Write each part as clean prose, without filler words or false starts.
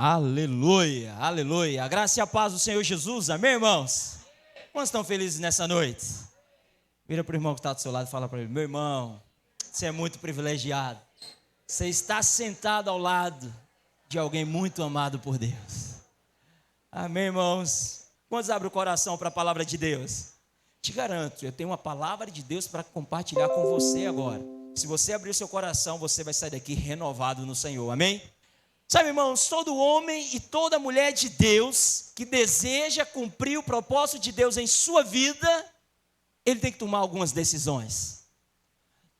Aleluia, aleluia. A graça e a paz do Senhor Jesus, amém, irmãos? Quantos estão felizes nessa noite? Vira para o irmão que está do seu lado e fala para ele: meu irmão, você é muito privilegiado. Você está sentado ao lado de alguém muito amado por Deus. Amém, irmãos? Quantos abrem o coração para a palavra de Deus? Te garanto, eu tenho uma palavra de Deus para compartilhar com você agora. Se você abrir o seu coração, você vai sair daqui renovado no Senhor, amém? Sabe, irmãos, todo homem e toda mulher de Deus que deseja cumprir o propósito de Deus em sua vida, ele tem que tomar algumas decisões.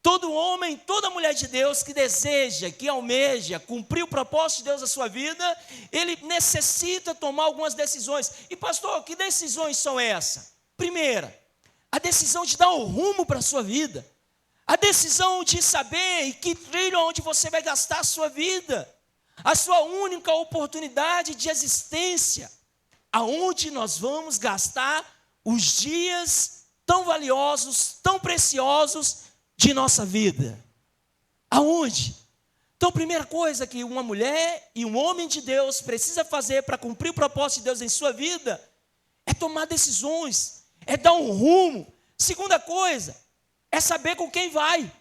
Todo homem, toda mulher de Deus que deseja, que almeja cumprir o propósito de Deus na sua vida, ele necessita tomar algumas decisões. E pastor, que decisões são essas? Primeira, a decisão de dar um rumo para a sua vida. A decisão de saber em que trilho onde você vai gastar a sua vida. A sua única oportunidade de existência, aonde nós vamos gastar os dias tão valiosos, tão preciosos de nossa vida. Aonde? Então, a primeira coisa que uma mulher e um homem de Deus precisa fazer para cumprir o propósito de Deus em sua vida é tomar decisões, é dar um rumo. Segunda coisa, é saber com quem vai.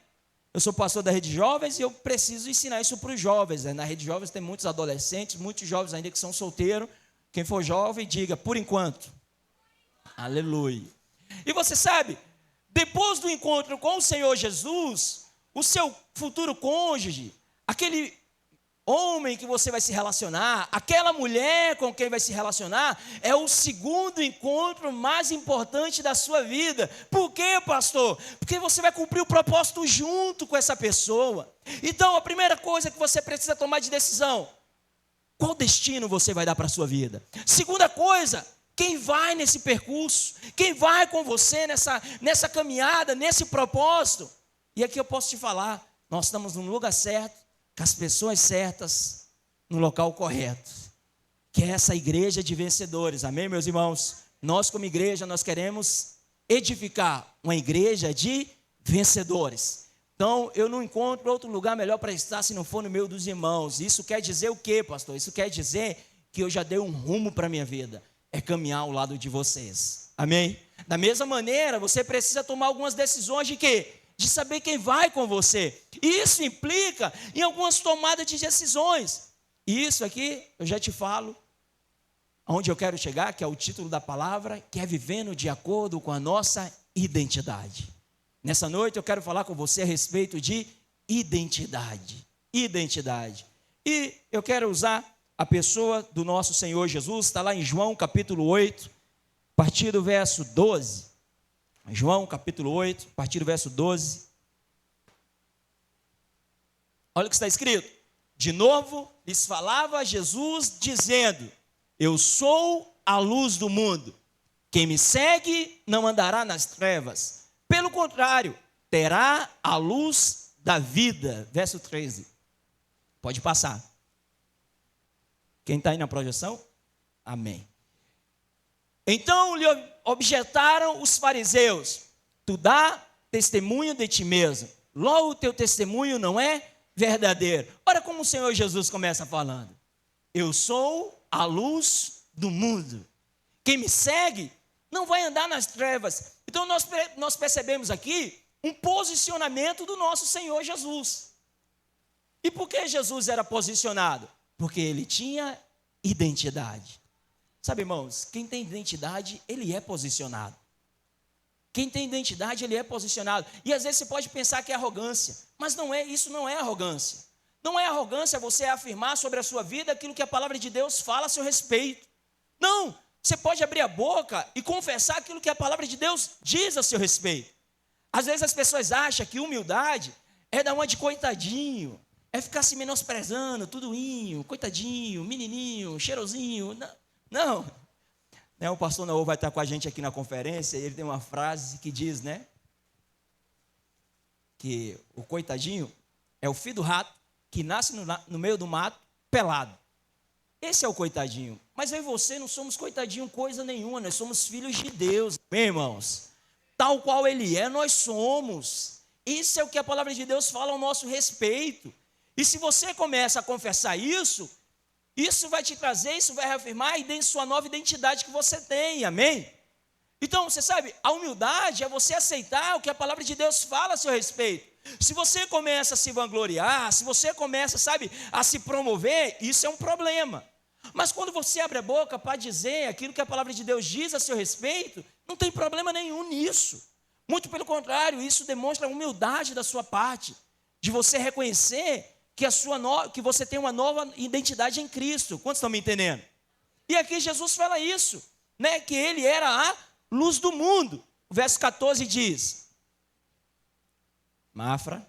Eu sou pastor da Rede Jovens e eu preciso ensinar isso para os jovens. Na Rede Jovens tem muitos adolescentes, muitos jovens ainda que são solteiros. Quem for jovem, diga, por enquanto. Aleluia. E você sabe, depois do encontro com o Senhor Jesus, o seu futuro cônjuge, aquele homem que você vai se relacionar, aquela mulher com quem vai se relacionar, é o segundo encontro mais importante da sua vida. Por quê, pastor? Porque você vai cumprir o propósito junto com essa pessoa. Então, a primeira coisa que você precisa tomar de decisão: qual destino você vai dar para a sua vida? Segunda coisa, quem vai nesse percurso? Quem vai com você nessa caminhada, nesse propósito? E aqui eu posso te falar, nós estamos no lugar certo, com as pessoas certas, no local correto, que é essa igreja de vencedores, amém, meus irmãos? Nós como igreja, nós queremos edificar uma igreja de vencedores. Então, eu não encontro outro lugar melhor para estar se não for no meio dos irmãos. Isso quer dizer o quê, pastor? Isso quer dizer que eu já dei um rumo para a minha vida, é caminhar ao lado de vocês, amém? Da mesma maneira, você precisa tomar algumas decisões de quê? De saber quem vai com você. Isso implica em algumas tomadas de decisões. E isso aqui, eu já te falo, aonde eu quero chegar, que é o título da palavra, que é vivendo de acordo com a nossa identidade. Nessa noite eu quero falar com você a respeito de identidade. Identidade. E eu quero usar a pessoa do nosso Senhor Jesus, está lá em João capítulo 8, a partir do verso 12. João capítulo 8, a partir do verso 12. Olha o que está escrito. De novo lhes falava Jesus dizendo: eu sou a luz do mundo. Quem me segue não andará nas trevas. Pelo contrário, terá a luz da vida. Verso 13. Pode passar. Quem está aí na projeção? Amém. Então lhe objetaram os fariseus: tu dá testemunho de ti mesmo, logo o teu testemunho não é verdadeiro. Olha como o Senhor Jesus começa falando: eu sou a luz do mundo. Quem me segue não vai andar nas trevas. Então nós percebemos aqui um posicionamento do nosso Senhor Jesus. E por que Jesus era posicionado? Porque ele tinha identidade. Sabe, irmãos, quem tem identidade, ele é posicionado. Quem tem identidade, ele é posicionado. E às vezes você pode pensar que é arrogância, mas não é, isso não é arrogância. Não é arrogância você afirmar sobre a sua vida aquilo que a palavra de Deus fala a seu respeito. Não, você pode abrir a boca e confessar aquilo que a palavra de Deus diz a seu respeito. Às vezes as pessoas acham que humildade é dar uma de coitadinho, é ficar se menosprezando, tudoinho, coitadinho, menininho, cheirosinho. Não, o pastor Naô vai estar com a gente aqui na conferência, e ele tem uma frase que diz, que o coitadinho é o filho do rato que nasce no meio do mato, pelado. Esse é o coitadinho. Mas eu e você não somos coitadinho coisa nenhuma, nós somos filhos de Deus, bem, irmãos. Tal qual ele é, nós somos. Isso é o que a palavra de Deus fala ao nosso respeito. E se você começa a confessar isso, Isso vai te trazer, isso vai reafirmar a sua nova identidade que você tem, amém? Então, você sabe, a humildade é você aceitar o que a palavra de Deus fala a seu respeito. Se você começa a se vangloriar, se você começa, sabe, a se promover, isso é um problema. Mas quando você abre a boca para dizer aquilo que a palavra de Deus diz a seu respeito, não tem problema nenhum nisso. Muito pelo contrário, isso demonstra a humildade da sua parte, de você reconhecer que você tem uma nova identidade em Cristo. Quantos estão me entendendo? E aqui Jesus fala isso, né, que ele era a luz do mundo. O verso 14 diz: Mafra.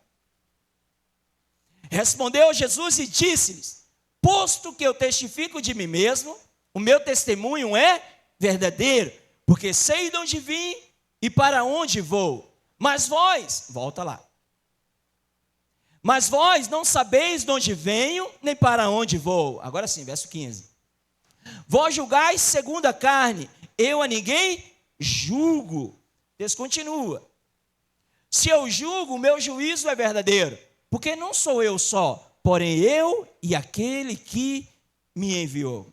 Respondeu Jesus e disse-lhes: posto que eu testifico de mim mesmo, o meu testemunho é verdadeiro, porque sei de onde vim e para onde vou. Mas vós, volta lá. Mas vós não sabeis de onde venho, nem para onde vou. Agora sim, verso 15. Vós julgais segundo a carne, eu a ninguém julgo. Deus continua. Se eu julgo, o meu juízo é verdadeiro, porque não sou eu só, porém eu e aquele que me enviou.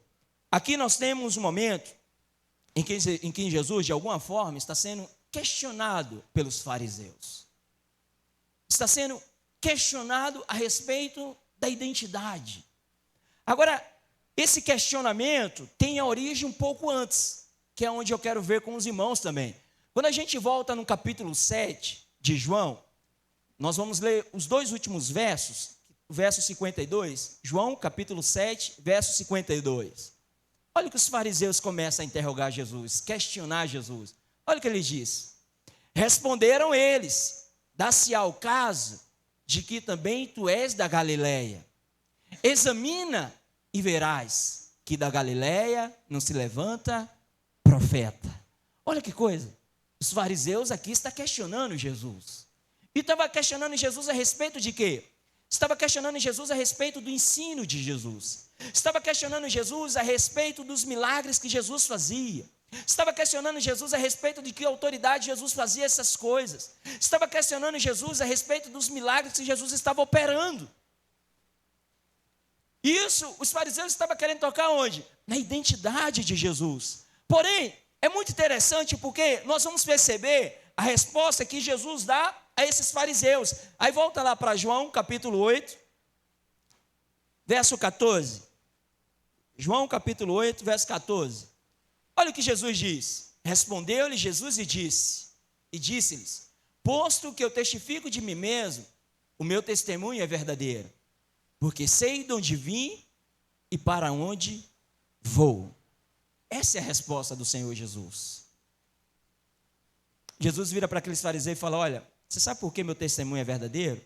Aqui nós temos um momento em que Jesus, de alguma forma, está sendo questionado pelos fariseus. Está sendo questionado a respeito da identidade. Agora, esse questionamento tem a origem um pouco antes, que é onde eu quero ver com os irmãos também. Quando a gente volta no capítulo 7 de João, nós vamos ler os dois últimos versos, o verso 52, João capítulo 7, verso 52. Olha o que os fariseus começam a interrogar Jesus, questionar Jesus. Olha o que ele diz. Responderam eles: dá-se-á o caso de que também tu és da Galileia. Examina e verás que da Galileia não se levanta profeta. Olha que coisa. Os fariseus aqui estão questionando Jesus. E estava questionando Jesus a respeito de quê? Estava questionando Jesus a respeito do ensino de Jesus. Estava questionando Jesus a respeito dos milagres que Jesus fazia. Estava questionando Jesus a respeito de que autoridade Jesus fazia essas coisas. Estava questionando Jesus a respeito dos milagres que Jesus estava operando. Isso, os fariseus estavam querendo tocar onde? Na identidade de Jesus. Porém, é muito interessante porque nós vamos perceber a resposta que Jesus dá a esses fariseus. Aí volta lá para João capítulo 8, verso 14. João capítulo 8, verso 14. Olha o que Jesus diz. Respondeu-lhe Jesus e disse-lhes: posto que eu testifico de mim mesmo, o meu testemunho é verdadeiro, porque sei de onde vim e para onde vou. Essa é a resposta do Senhor Jesus. Jesus vira para aqueles fariseus e fala: olha, você sabe por que meu testemunho é verdadeiro?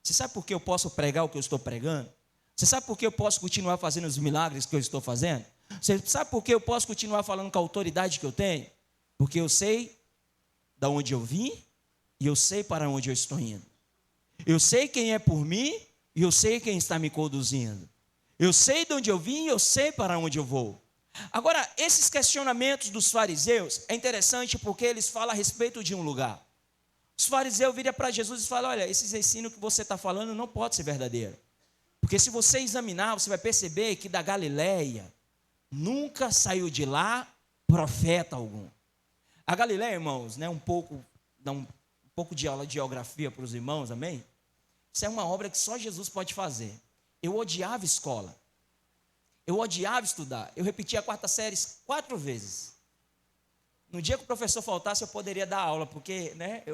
Você sabe por que eu posso pregar o que eu estou pregando? Você sabe por que eu posso continuar fazendo os milagres que eu estou fazendo? Você sabe por que eu posso continuar falando com a autoridade que eu tenho? Porque eu sei de onde eu vim e eu sei para onde eu estou indo. Eu sei quem é por mim e eu sei quem está me conduzindo. Eu sei de onde eu vim e eu sei para onde eu vou. Agora, esses questionamentos dos fariseus é interessante porque eles falam a respeito de um lugar. Os fariseus viram para Jesus e falam: olha, esses ensinos que você está falando não pode ser verdadeiro. Porque se você examinar, você vai perceber que da Galileia nunca saiu de lá profeta algum. A Galileia, irmãos, né, dá um pouco de aula de geografia para os irmãos, amém? Isso é uma obra que só Jesus pode fazer. Eu odiava escola. Eu odiava estudar. Eu repetia a quarta série 4 vezes. No dia que o professor faltasse, eu poderia dar aula, porque, né,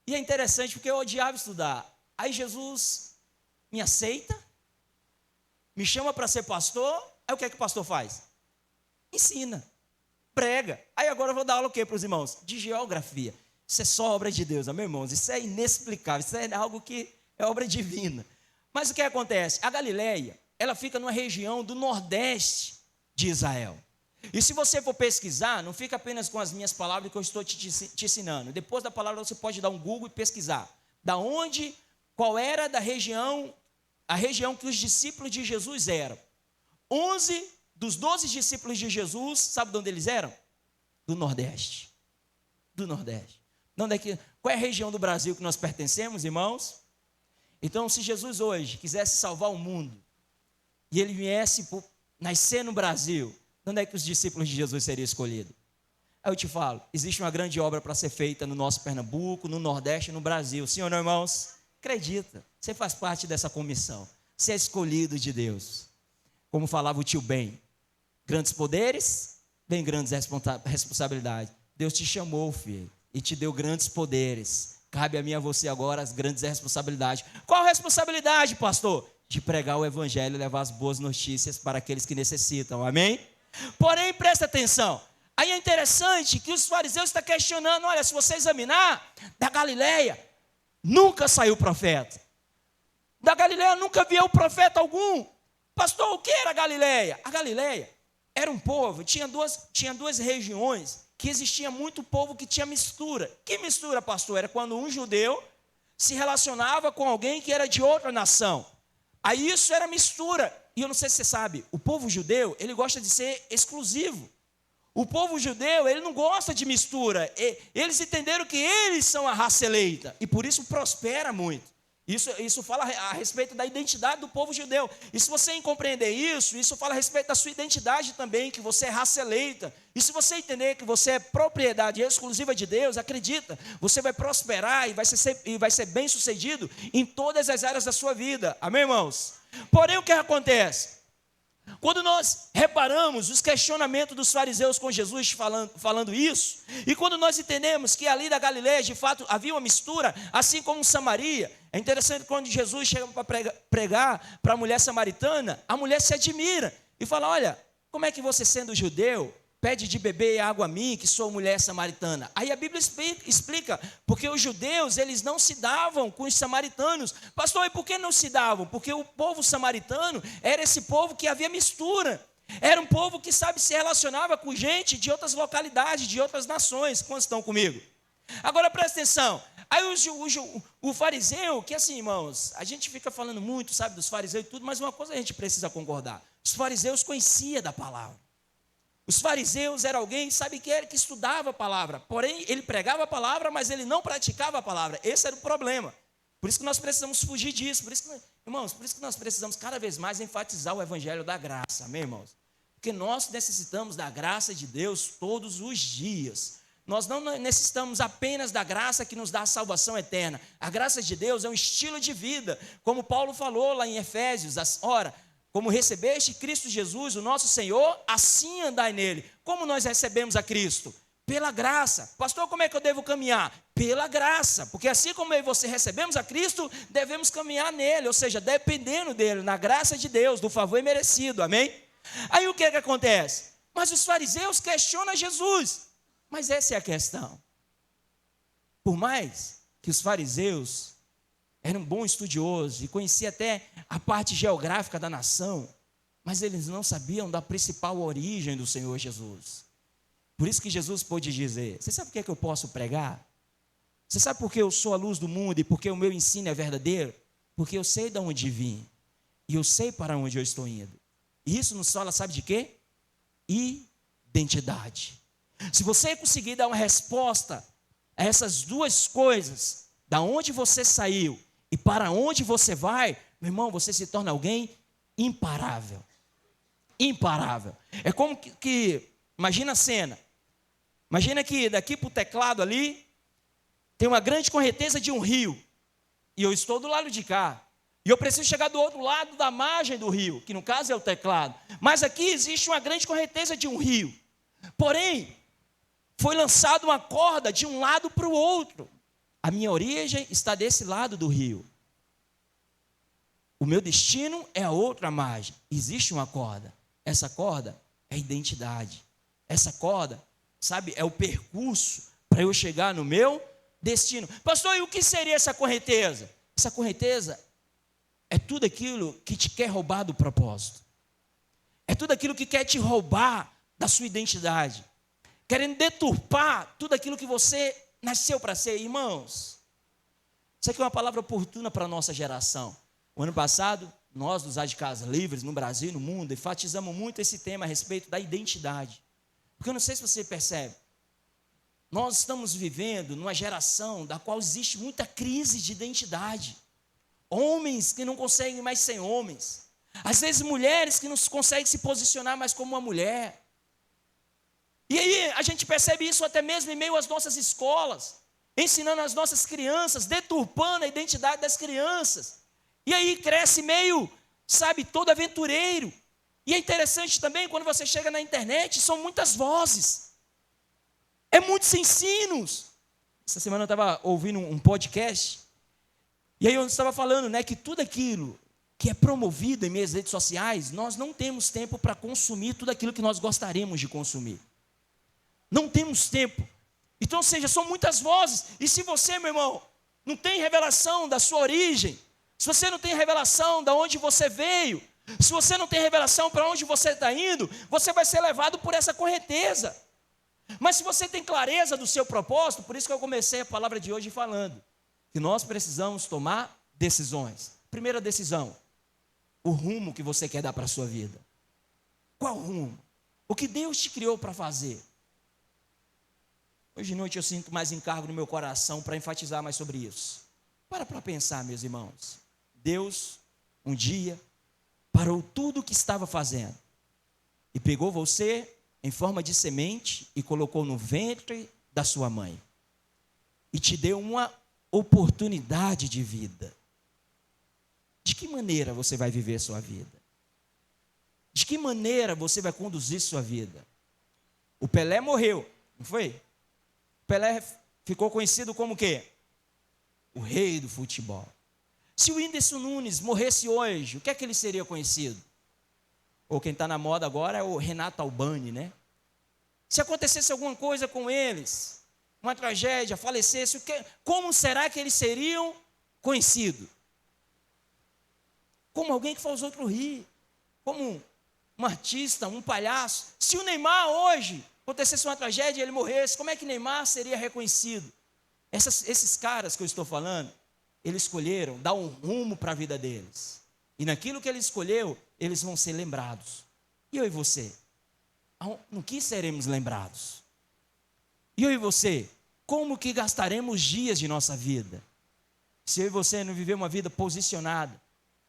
E é interessante, porque eu odiava estudar. Aí Jesus me aceita, me chama para ser pastor. Aí o que é que o pastor faz? Ensina, prega. Aí agora eu vou dar aula o quê para os irmãos? De geografia. Isso é só obra de Deus, meus irmãos. Isso é inexplicável, isso é algo que é obra divina. Mas o que acontece? A Galileia, ela fica numa região do nordeste de Israel. E se você for pesquisar, não fica apenas com as minhas palavras que eu estou te ensinando. Depois da palavra você pode dar um Google e pesquisar. Qual era a região que os discípulos de Jesus eram. 11 dos 12 discípulos de Jesus, sabe de onde eles eram? Do Nordeste. Do Nordeste. Qual é a região do Brasil que nós pertencemos, irmãos? Então, se Jesus hoje quisesse salvar o mundo, e ele viesse nascer no Brasil, onde é que os discípulos de Jesus seriam escolhidos? Aí eu te falo, existe uma grande obra para ser feita no nosso Pernambuco, no Nordeste e no Brasil. Sim ou não, irmãos? Acredita, você faz parte dessa comissão. Você é escolhido de Deus. Como falava o tio Ben, grandes poderes, bem grandes responsabilidades. Deus te chamou, filho, e te deu grandes poderes. Cabe a mim e a você agora as grandes responsabilidades. Qual responsabilidade, pastor? De pregar o evangelho e levar as boas notícias para aqueles que necessitam, amém? Porém, presta atenção, aí é interessante que os fariseus estão questionando, olha, se você examinar, da Galileia, nunca saiu profeta. Da Galileia nunca viu profeta algum. Pastor, o que era a Galileia? A Galileia era um povo, tinha duas regiões, que existia muito povo que tinha mistura. Que mistura, pastor? Era quando um judeu se relacionava com alguém que era de outra nação. Aí isso era mistura. E eu não sei se você sabe, o povo judeu, ele gosta de ser exclusivo. O povo judeu, ele não gosta de mistura. Eles entenderam que eles são a raça eleita. E por isso prospera muito. Isso fala a respeito da identidade do povo judeu. E se você compreender isso fala a respeito da sua identidade também, que você é raça eleita. E se você entender que você é propriedade exclusiva de Deus, acredita, você vai prosperar e vai ser bem sucedido em todas as áreas da sua vida. Amém, irmãos? Porém, o que acontece? Quando nós reparamos os questionamentos dos fariseus com Jesus falando isso, e quando nós entendemos que ali da Galileia, de fato, havia uma mistura, assim como em Samaria, é interessante que quando Jesus chega para pregar para a mulher samaritana, a mulher se admira e fala, olha, como é que você sendo judeu, pede de beber água a mim, que sou mulher samaritana? Aí a Bíblia explica, porque os judeus, eles não se davam com os samaritanos. Pastor, e por que não se davam? Porque o povo samaritano era esse povo que havia mistura. Era um povo que, se relacionava com gente de outras localidades, de outras nações. Quantos estão comigo? Agora presta atenção. Aí o fariseu, que assim, irmãos, a gente fica falando muito, dos fariseus e tudo, mas uma coisa a gente precisa concordar. Os fariseus conheciam da palavra. Os fariseus eram alguém, que estudava a palavra. Porém, ele pregava a palavra, mas ele não praticava a palavra. Esse era o problema. Por isso que nós precisamos fugir disso. Por isso que nós precisamos cada vez mais enfatizar o evangelho da graça. Amém, irmãos? Porque nós necessitamos da graça de Deus todos os dias. Nós não necessitamos apenas da graça que nos dá a salvação eterna. A graça de Deus é um estilo de vida. Como Paulo falou lá em Efésios, ora, como recebeste Cristo Jesus, o nosso Senhor, assim andai nele. Como nós recebemos a Cristo? Pela graça. Pastor, como é que eu devo caminhar? Pela graça. Porque assim como eu e você recebemos a Cristo, devemos caminhar nele. Ou seja, dependendo dele, na graça de Deus, do favor imerecido. Amém? Aí o que é que acontece? Mas os fariseus questionam Jesus. Mas essa é a questão. Por mais que os fariseus eram bons estudiosos e conheciam até a parte geográfica da nação, mas eles não sabiam da principal origem do Senhor Jesus. Por isso que Jesus pôde dizer, você sabe por que é que eu posso pregar? Você sabe por que eu sou a luz do mundo e por que o meu ensino é verdadeiro? Porque eu sei de onde vim e eu sei para onde eu estou indo. E isso nos fala, sabe de quê? Identidade. Se você conseguir dar uma resposta a essas duas coisas, da onde você saiu e para onde você vai, meu irmão, você se torna alguém imparável. Imparável. É como que imagina a cena. Imagina que daqui para o teclado ali, tem uma grande correnteza de um rio. E eu estou do lado de cá. E eu preciso chegar do outro lado da margem do rio, que no caso é o teclado. Mas aqui existe uma grande correnteza de um rio. Porém, foi lançada uma corda de um lado para o outro. A minha origem está desse lado do rio. O meu destino é a outra margem. Existe uma corda. Essa corda é a identidade. Essa corda, é o percurso para eu chegar no meu destino. Pastor, e o que seria essa correnteza? Essa correnteza é tudo aquilo que te quer roubar do propósito. É tudo aquilo que quer te roubar da sua identidade. Querendo deturpar tudo aquilo que você nasceu para ser. Irmãos, isso aqui é uma palavra oportuna para a nossa geração. O ano passado, nós dos de Casa Livres, no Brasil e no mundo, enfatizamos muito esse tema a respeito da identidade. Porque eu não sei se você percebe, nós estamos vivendo numa geração da qual existe muita crise de identidade. Homens que não conseguem mais ser homens. Às vezes mulheres que não conseguem se posicionar mais como uma mulher. E aí a gente percebe isso até mesmo em meio às nossas escolas, ensinando as nossas crianças, deturpando a identidade das crianças. E aí cresce meio, sabe, todo aventureiro. E é interessante também, quando você chega na internet, são muitas vozes. É muitos ensinos. Essa semana eu estava ouvindo um podcast, e aí eu estava falando, né, que tudo aquilo que é promovido em meias redes sociais, nós não temos tempo para consumir tudo aquilo que nós gostaríamos de consumir. Não temos tempo. Então, ou seja, são muitas vozes. E se você, meu irmão, não tem revelação da sua origem, se você não tem revelação de onde você veio, se você não tem revelação para onde você está indo, você vai ser levado por essa correnteza. Mas se você tem clareza do seu propósito, por isso que eu comecei a palavra de hoje falando, que nós precisamos tomar decisões. Primeira decisão, o rumo que você quer dar para a sua vida. Qual rumo? O que Deus te criou para fazer? Hoje de noite eu sinto mais encargo no meu coração para enfatizar mais sobre isso. Para pensar, meus irmãos. Deus, um dia, parou tudo o que estava fazendo e pegou você em forma de semente e colocou no ventre da sua mãe e te deu uma oportunidade de vida. De que maneira você vai viver sua vida? De que maneira você vai conduzir sua vida? O Pelé morreu, não foi? O Pelé ficou conhecido como o quê? O rei do futebol. Se o Whindersson Nunes morresse hoje, o que é que ele seria conhecido? Ou quem está na moda agora é o Renato Albani, né? Se acontecesse alguma coisa com eles, uma tragédia, falecesse, como será que eles seriam conhecidos? Como alguém que faz outro rir, como um artista, um palhaço. Se o Neymar hoje acontecesse uma tragédia e ele morresse, como é que Neymar seria reconhecido? Esses caras que eu estou falando, eles escolheram dar um rumo para a vida deles. E naquilo que ele escolheu, eles vão ser lembrados. E eu e você? No que seremos lembrados? E eu e você? Como que gastaremos dias de nossa vida? Se eu e você não viver uma vida posicionada,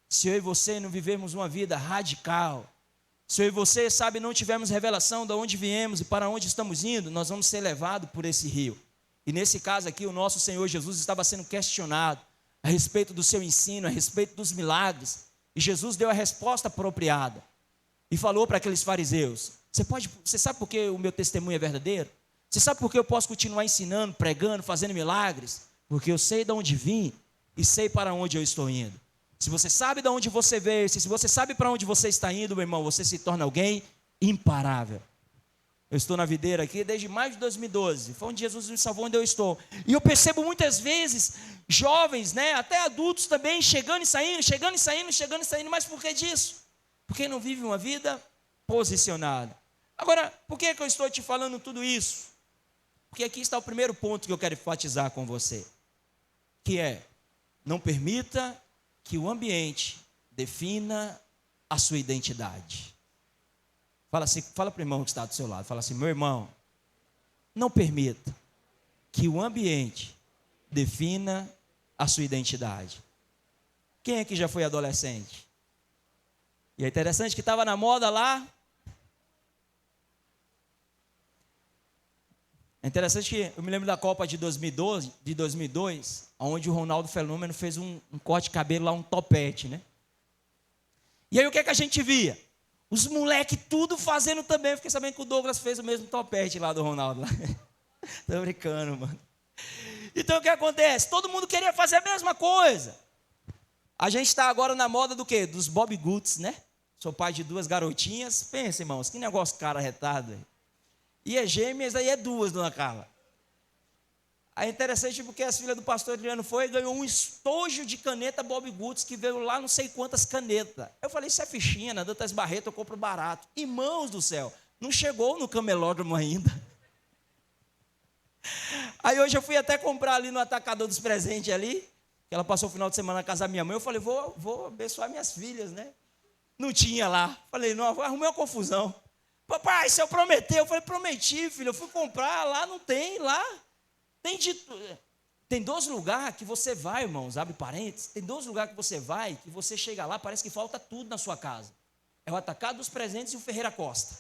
se eu e você não vivermos uma vida radical, se eu e você, sabe, não tivermos revelação de onde viemos e para onde estamos indo, nós vamos ser levados por esse rio. E nesse caso aqui, o nosso Senhor Jesus estava sendo questionado a respeito do seu ensino, a respeito dos milagres. E Jesus deu a resposta apropriada. E falou para aqueles fariseus, você sabe por que o meu testemunho é verdadeiro? Você sabe por que eu posso continuar ensinando, pregando, fazendo milagres? Porque eu sei de onde vim e sei para onde eu estou indo. Se você sabe de onde você veio, se você sabe para onde você está indo, meu irmão, você se torna alguém imparável. Eu estou na videira aqui desde maio de 2012. Foi onde Jesus me salvou, onde eu estou. E eu percebo muitas vezes jovens, né, até adultos também, chegando e saindo, chegando e saindo, chegando e saindo. Mas por que disso? Porque não vive uma vida posicionada. Agora, por que eu estou te falando tudo isso? Porque aqui está o primeiro ponto que eu quero enfatizar com você. Que é, não permita que o ambiente defina a sua identidade. Fala para o irmão que está do seu lado. Fala assim, meu irmão, não permita que o ambiente defina a sua identidade. Quem aqui já foi adolescente? E é interessante que estava na moda lá. É interessante que eu me lembro da Copa de 2002, onde o Ronaldo Fenômeno fez um corte de cabelo lá, um topete, né? E aí o que é que a gente via? Os moleques tudo fazendo também. Eu fiquei sabendo que o Douglas fez o mesmo topete lá do Ronaldo. Tô brincando, mano. Então o que acontece? Todo mundo queria fazer a mesma coisa. A gente está agora na moda do quê? Dos Bob Goods, né? Sou pai de 2 garotinhas. Pensa, irmãos, que negócio cara retado. E é gêmeas, aí é 2, dona Carla. Aí é interessante porque as filhas do pastor Adriano foi e ganhou um estojo de caneta Bob Goods, que veio lá não sei quantas canetas. Eu falei, isso é fichinha, na Dantas Barreto eu compro barato. Irmãos do céu, não chegou no camelódromo ainda. Aí hoje eu fui até comprar ali no atacador dos presentes ali, que ela passou o final de semana na casa da minha mãe. Eu falei, vou abençoar minhas filhas, né? Não tinha lá. Falei, não, arrumei uma confusão. Papai, se eu prometeu, eu falei, prometi, filho, eu fui comprar, lá não tem, lá tem Tem 2 lugares que você vai, irmãos, abre parênteses, tem 2 lugares que você vai, que você chega lá, parece que falta tudo na sua casa. É o Atacado dos Presentes e o Ferreira Costa.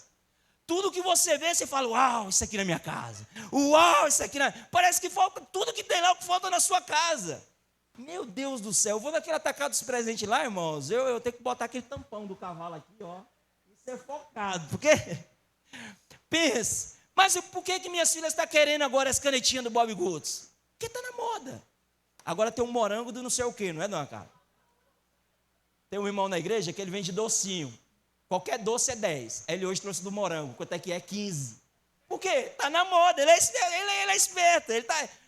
Tudo que você vê, você fala, uau, isso aqui na minha casa. Uau, isso aqui na... Parece que falta tudo que tem lá, o que falta na sua casa. Meu Deus do céu, eu vou naquele Atacado dos Presentes lá, irmãos, eu tenho que botar aquele tampão do cavalo aqui, ó, e ser focado, porque... Pensa, mas por que minhas filhas estão querendo agora as canetinhas do Bob Goods? Porque está na moda. Agora tem um morango do não sei o quê, não é, dona Carla? Tem um irmão na igreja que ele vende docinho. Qualquer doce é 10. Ele hoje trouxe do morango, quanto é que é? 15. Por quê? Está na moda, ele é esperto, ele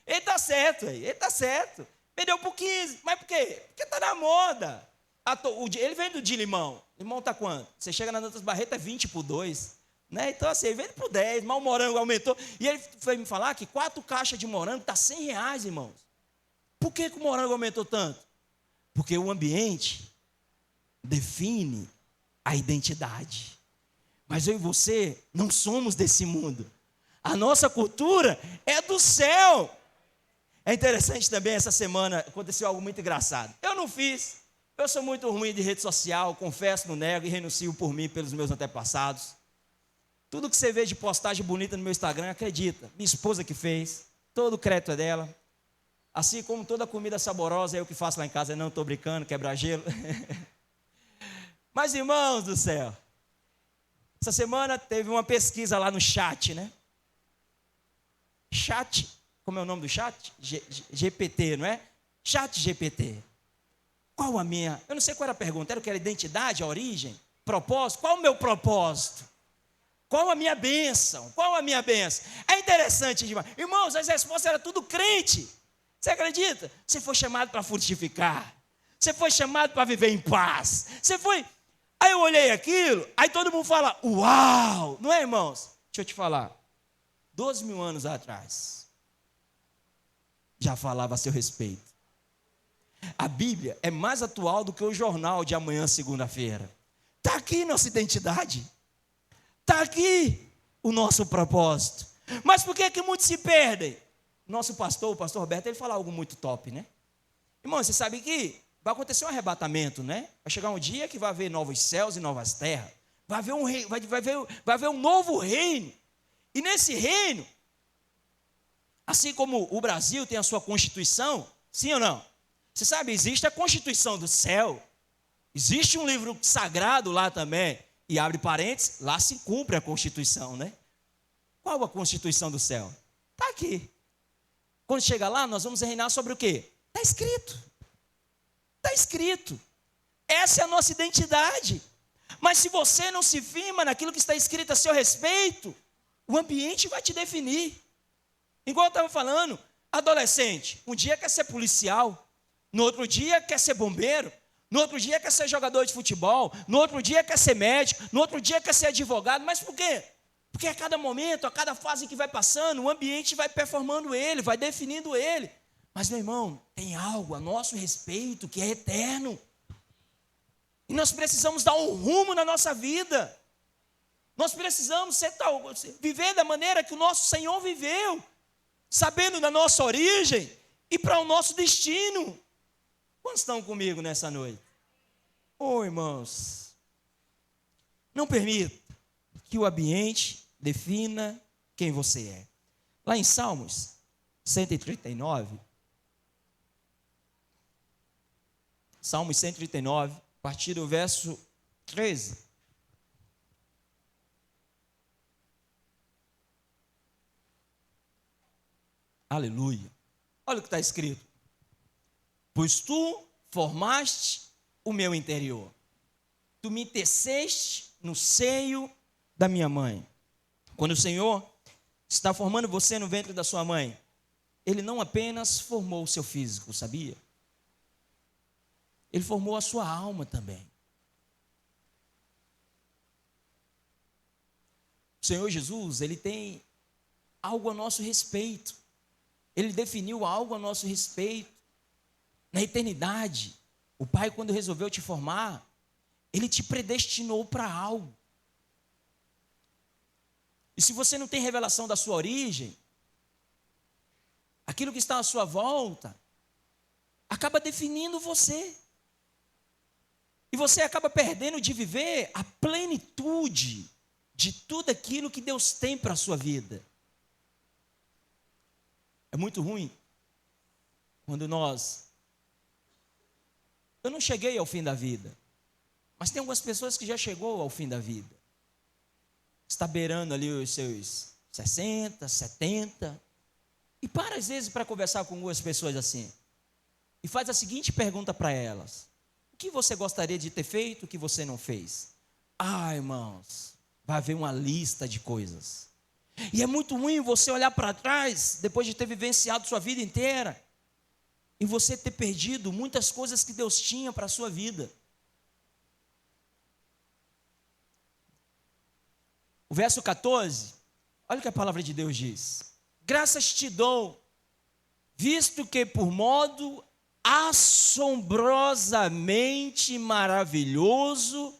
está certo, ele está certo. Vendeu por 15, mas por quê? Porque está na moda. Ele vende de limão. Limão está quanto? Você chega nas outras barretas, é 20 por 2. Né? Então assim, ele vende por 10, mas o morango aumentou. E ele foi me falar que 4 caixas de morango está R$100, irmãos. Por que o morango aumentou tanto? Porque o ambiente define a identidade. Mas eu e você não somos desse mundo. A nossa cultura é do céu. É interessante também, essa semana aconteceu algo muito engraçado. Eu não fiz. Eu sou muito ruim de rede social, confesso, não nego e renuncio por mim, pelos meus antepassados. Tudo que você vê de postagem bonita no meu Instagram, acredita. Minha esposa que fez, todo o crédito é dela. Assim como toda comida saborosa, é eu que faço lá em casa. Não estou brincando, quebrar gelo. Mas, irmãos do céu, essa semana teve uma pesquisa lá no chat, né? Chat, como é o nome do chat? GPT, não é? Chat GPT. Qual a minha? Eu não sei qual era a pergunta. Era o que era identidade, a origem, propósito? Qual o meu propósito? Qual a minha bênção? Qual a minha bênção? É interessante demais. Irmãos, as respostas eram tudo crente. Você acredita? Você foi chamado para frutificar. Você foi chamado para viver em paz. Você foi... Aí eu olhei aquilo, aí todo mundo fala, uau! Não é, irmãos? Deixa eu te falar. 12 mil anos atrás, já falava a seu respeito. A Bíblia é mais atual do que o jornal de amanhã, segunda-feira. Está aqui nossa identidade. Está aqui o nosso propósito. Mas por que muitos se perdem? Nosso pastor, o pastor Roberto, ele fala algo muito top, né? Irmão, você sabe que vai acontecer um arrebatamento, né? Vai chegar um dia que vai haver novos céus e novas terras. Vai haver um rei, vai haver um novo reino. E nesse reino, assim como o Brasil tem a sua Constituição, sim ou não? Você sabe, existe a Constituição do céu. Existe um livro sagrado lá também. E abre parênteses, lá se cumpre a Constituição, né? Qual a Constituição do céu? Está aqui. Quando chega lá, nós vamos reinar sobre o quê? Está escrito. Está escrito. Essa é a nossa identidade. Mas se você não se firma naquilo que está escrito a seu respeito, o ambiente vai te definir. Igual eu estava falando, adolescente, um dia quer ser policial, no outro dia quer ser bombeiro, no outro dia quer ser jogador de futebol, no outro dia quer ser médico, no outro dia quer ser advogado. Mas por quê? Porque a cada momento, a cada fase que vai passando, o ambiente vai performando ele, vai definindo ele. Mas, meu irmão, tem algo a nosso respeito que é eterno. E nós precisamos dar um rumo na nossa vida. Nós precisamos viver da maneira que o nosso Senhor viveu, sabendo da nossa origem e para o nosso destino. Quantos estão comigo nessa noite? Irmãos, não permita que o ambiente defina quem você é. Lá em Salmos 139, Salmos 139, a partir do verso 13. Aleluia. Olha o que está escrito. Pois tu formaste o meu interior. Tu me teceste no seio da minha mãe. Quando o Senhor está formando você no ventre da sua mãe, Ele não apenas formou o seu físico, sabia? Ele formou a sua alma também. O Senhor Jesus, Ele tem algo a nosso respeito. Ele definiu algo a nosso respeito. Na eternidade, o Pai, quando resolveu te formar, Ele te predestinou para algo. E se você não tem revelação da sua origem, aquilo que está à sua volta, acaba definindo você. E você acaba perdendo de viver a plenitude de tudo aquilo que Deus tem para a sua vida. É muito ruim quando eu não cheguei ao fim da vida, mas tem algumas pessoas que já chegou ao fim da vida. Está beirando ali os seus 60, 70, e para às vezes para conversar com algumas pessoas assim, e faz a seguinte pergunta para elas: o que você gostaria de ter feito, o que você não fez? Ah, irmãos, vai haver uma lista de coisas. E é muito ruim você olhar para trás, depois de ter vivenciado sua vida inteira, e você ter perdido muitas coisas que Deus tinha para a sua vida. O verso 14, olha o que a palavra de Deus diz: graças te dou, visto que por modo assombrosamente maravilhoso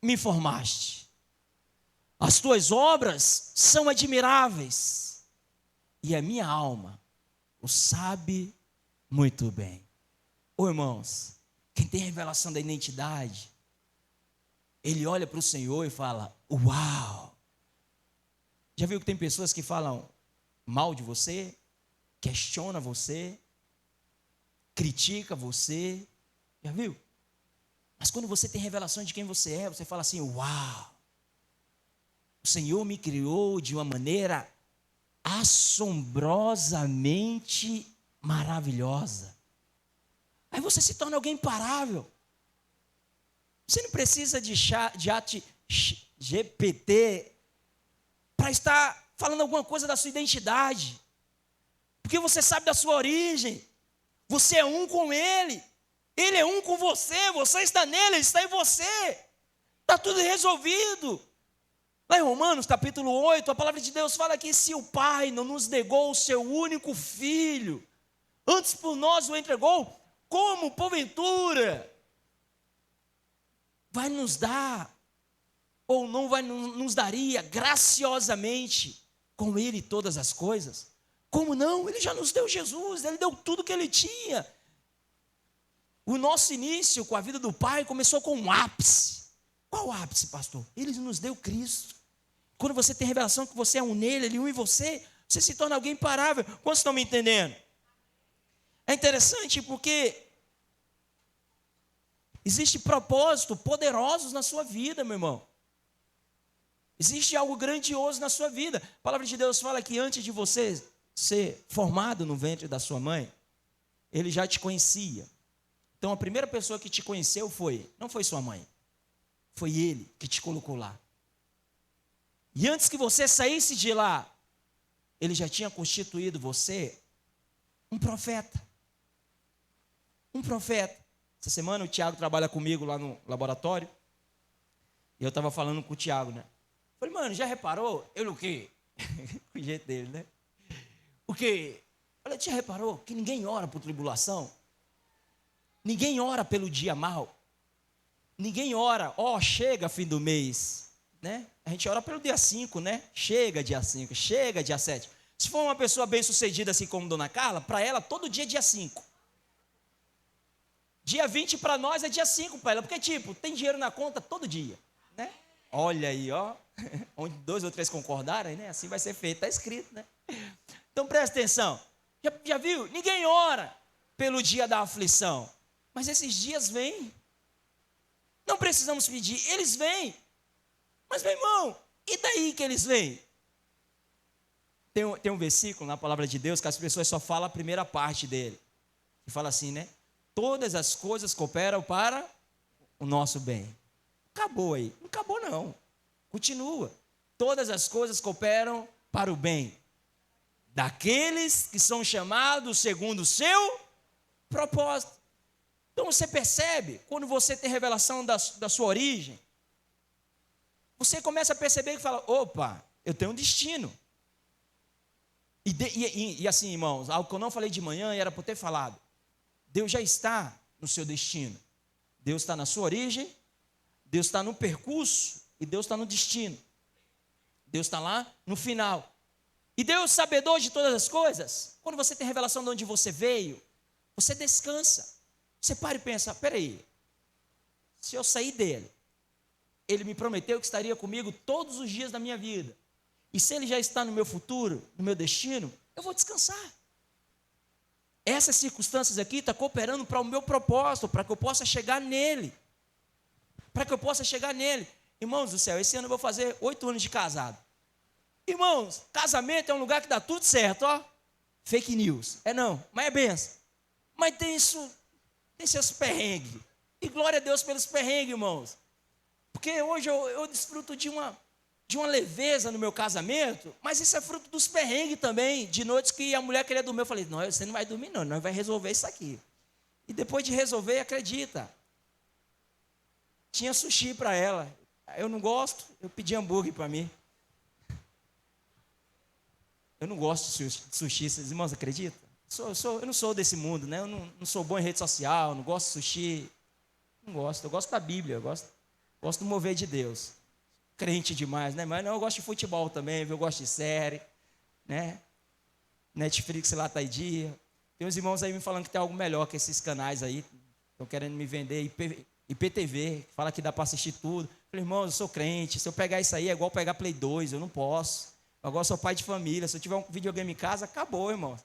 me formaste. As tuas obras são admiráveis, e a minha alma o sabe muito bem. Ô irmãos, quem tem revelação da identidade, ele olha para o Senhor e fala: uau! Já viu que tem pessoas que falam mal de você, questiona você, critica você, já viu? Mas quando você tem revelação de quem você é, você fala assim: uau! O Senhor me criou de uma maneira assombrosamente maravilhosa. Aí você se torna alguém imparável. Você não precisa de chat GPT para estar falando alguma coisa da sua identidade, porque você sabe da sua origem. Você é um com Ele, Ele é um com você, você está nele, Ele está em você. Está tudo resolvido. Lá em Romanos capítulo 8, a palavra de Deus fala que se o Pai não nos negou o seu único Filho, antes por nós o entregou, como porventura vai nos dar, ou não vai nos daria graciosamente com Ele todas as coisas? Como não? Ele já nos deu Jesus, Ele deu tudo que Ele tinha. O nosso início com a vida do Pai começou com um ápice. Qual ápice, pastor? Ele nos deu Cristo. Quando você tem revelação que você é um nele, Ele um em você, você se torna alguém imparável. Quantos estão me entendendo? É interessante porque existe propósito poderosos na sua vida, meu irmão. Existe algo grandioso na sua vida. A palavra de Deus fala que antes de você ser formado no ventre da sua mãe, Ele já te conhecia. Então a primeira pessoa que te conheceu não foi sua mãe, foi Ele que te colocou lá. E antes que você saísse de lá, Ele já tinha constituído você um profeta. Um profeta. Essa semana o Tiago trabalha comigo lá no laboratório, e eu estava falando com o Tiago, né? Falei: mano, já reparou? Ele o quê? Com o jeito dele, né? O quê? Olha, já reparou que ninguém ora por tribulação? Ninguém ora pelo dia mau? Ninguém ora, chega fim do mês, né? A gente ora pelo dia 5, né? Chega dia 5, chega dia 7. Se for uma pessoa bem sucedida assim como Dona Carla, para ela todo dia é dia 5. Dia 20 para nós é dia 5 para ela, porque tipo, tem dinheiro na conta todo dia, né? Olha aí, onde 2 ou 3 concordarem, né? Assim vai ser feito, está escrito, né? Então presta atenção, já viu? Ninguém ora pelo dia da aflição, mas esses dias vêm. Não precisamos pedir, eles vêm. Mas, meu irmão, e daí que eles vêm? Tem um versículo na palavra de Deus que as pessoas só falam a primeira parte dele. Que fala assim, né? Todas as coisas cooperam para o nosso bem. Acabou aí. Não acabou não. Continua. Todas as coisas cooperam para o bem daqueles que são chamados segundo o seu propósito. Então você percebe, quando você tem revelação da sua origem, você começa a perceber que fala: opa, eu tenho um destino. E assim, irmãos, algo que eu não falei de manhã e era por ter falado. Deus já está no seu destino. Deus está na sua origem, Deus está no percurso e Deus está no destino. Deus está lá no final. E Deus, sabedor de todas as coisas, quando você tem revelação de onde você veio, você descansa. Você para e pensa, peraí, se eu sair dele, ele me prometeu que estaria comigo todos os dias da minha vida. E se ele já está no meu futuro, no meu destino, eu vou descansar. Essas circunstâncias aqui estão cooperando para o meu propósito, para que eu possa chegar nele. Para que eu possa chegar nele. Irmãos do céu, esse ano eu vou fazer 8 anos de casado. Irmãos, casamento é um lugar que dá tudo certo, ó. Fake news. É não, mas é benção. Mas tem seus perrengues. E glória a Deus pelos perrengues, irmãos. Porque hoje eu desfruto de uma leveza no meu casamento, mas isso é fruto dos perrengues também, de noites que a mulher queria dormir. Eu falei, não, você não vai dormir não, nós vamos resolver isso aqui. E depois de resolver, acredita, tinha sushi para ela. Eu não gosto, eu pedi hambúrguer para mim. Eu não gosto de sushi, vocês irmãos acreditam? Eu não sou desse mundo, né? Eu não sou bom em rede social, não gosto de sushi. Não gosto, eu gosto da Bíblia, eu gosto do mover de Deus. Crente demais, né? Mas não, eu gosto de futebol também, eu gosto de série, né? Netflix lá tá em dia. Tem uns irmãos aí me falando que tem algo melhor que esses canais aí. Estão querendo me vender IPTV, que fala que dá para assistir tudo. Eu falei, irmãos, eu sou crente, se eu pegar isso aí é igual pegar Play 2, eu não posso. Agora eu sou pai de família, se eu tiver um videogame em casa, acabou, irmãos.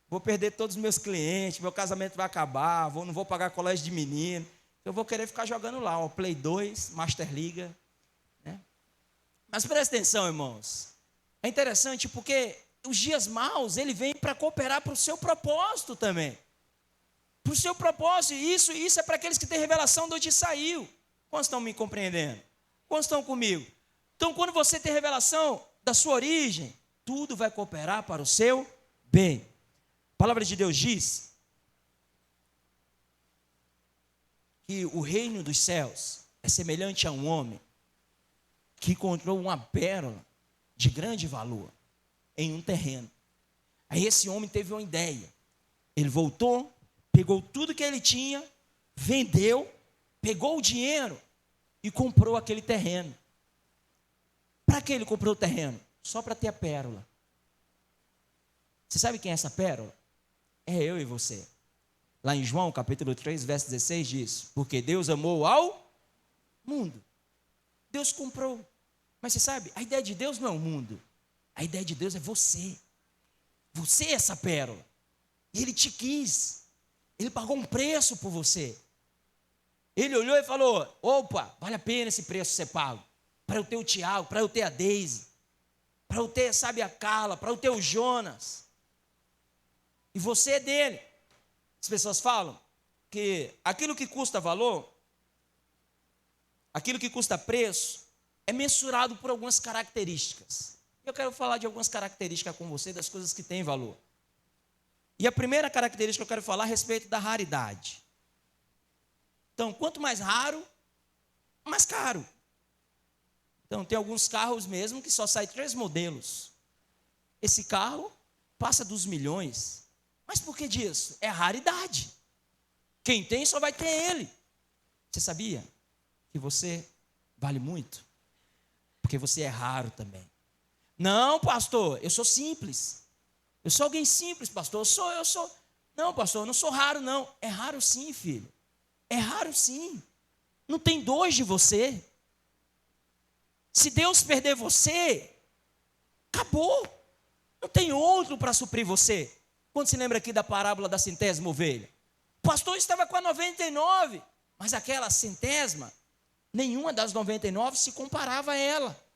Vou perder todos os meus clientes, meu casamento vai acabar, não vou pagar colégio de menino. Eu vou querer ficar jogando lá, ó, Play 2, Master Liga, né? Mas presta atenção, irmãos. É interessante porque os dias maus, ele vem para cooperar para o seu propósito também. Para o seu propósito, e isso é para aqueles que têm revelação de onde saiu. Quantos estão me compreendendo? Quantos estão comigo? Então, quando você tem revelação da sua origem, tudo vai cooperar para o seu bem. A palavra de Deus diz que o reino dos céus é semelhante a um homem que encontrou uma pérola de grande valor em um terreno. Aí esse homem teve uma ideia. Ele voltou, pegou tudo que ele tinha, vendeu, pegou o dinheiro e comprou aquele terreno. Para que ele comprou o terreno? Só para ter a pérola. Você sabe quem é essa pérola? É eu e você. Lá em João, capítulo 3, verso 16, diz, porque Deus amou ao mundo. Deus comprou. Mas você sabe, a ideia de Deus não é o mundo. A ideia de Deus é você. Você é essa pérola. E Ele te quis. Ele pagou um preço por você. Ele olhou e falou, opa, vale a pena esse preço ser pago. Para eu ter o Tiago, para eu ter a Deise, para eu ter, sabe, a Carla, para eu ter o Jonas. E você é dele. As pessoas falam que aquilo que custa valor, aquilo que custa preço, é mensurado por algumas características. Eu quero falar de algumas características com você, das coisas que têm valor. E a primeira característica que eu quero falar é a respeito da raridade. Então, quanto mais raro, mais caro. Então, tem alguns carros mesmo que só saem 3 modelos. Esse carro passa dos milhões. Mas por que disso? É raridade. Quem tem só vai ter ele. Você sabia que você vale muito? Porque você é raro também. Não, pastor, eu sou simples. Eu sou alguém simples, pastor. Eu sou. Não, pastor, eu não sou raro, não. É raro sim, filho. É raro sim. Não tem 2 de você. Se Deus perder você, acabou. Não tem outro para suprir você. Quando se lembra aqui da parábola da centésima ovelha? O pastor estava com a 99, mas aquela centésima, nenhuma das 99 se comparava a ela.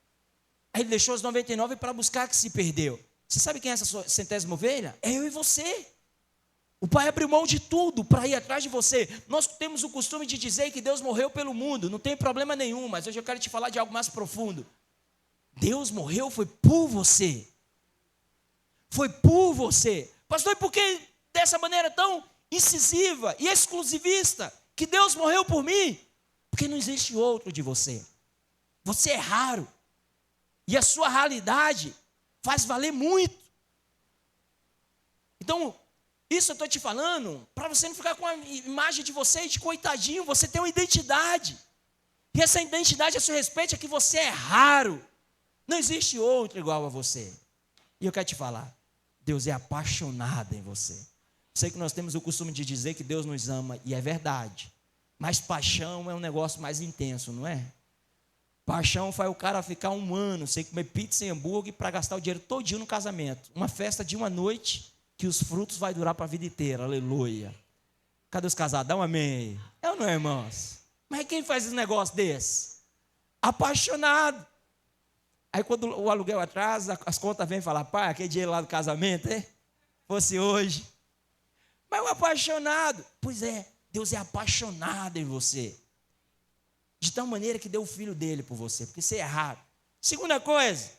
Aí ele deixou as 99 para buscar a que se perdeu. Você sabe quem é essa centésima ovelha? É eu e você. O Pai abriu mão de tudo para ir atrás de você. Nós temos o costume de dizer que Deus morreu pelo mundo. Não tem problema nenhum, mas hoje eu quero te falar de algo mais profundo. Deus morreu foi por você. Foi por você. Pastor, e por que dessa maneira tão incisiva e exclusivista? Que Deus morreu por mim? Porque não existe outro de você. Você é raro. E a sua raridade faz valer muito. Então, isso eu estou te falando para você não ficar com a imagem de você de coitadinho. Você tem uma identidade. E essa identidade a seu respeito é que você é raro. Não existe outro igual a você. E eu quero te falar, Deus é apaixonado em você. Sei que nós temos o costume de dizer que Deus nos ama, e é verdade. Mas paixão é um negócio mais intenso, não é? Paixão faz o cara ficar um ano sem comer pizza e hambúrguer para gastar o dinheiro todinho no casamento. Uma festa de uma noite que os frutos vai durar para a vida inteira. Aleluia. Cadê os casados? Dá um amém. É ou não é, irmãos? Mas quem faz esse negócio desse? Apaixonado. Aí quando o aluguel atrasa, as contas vêm falar, pai, aquele dinheiro lá do casamento, hein? Fosse hoje. Mas o apaixonado, pois é, Deus é apaixonado em você. De tal maneira que deu o filho dele por você, porque isso é errado. Segunda coisa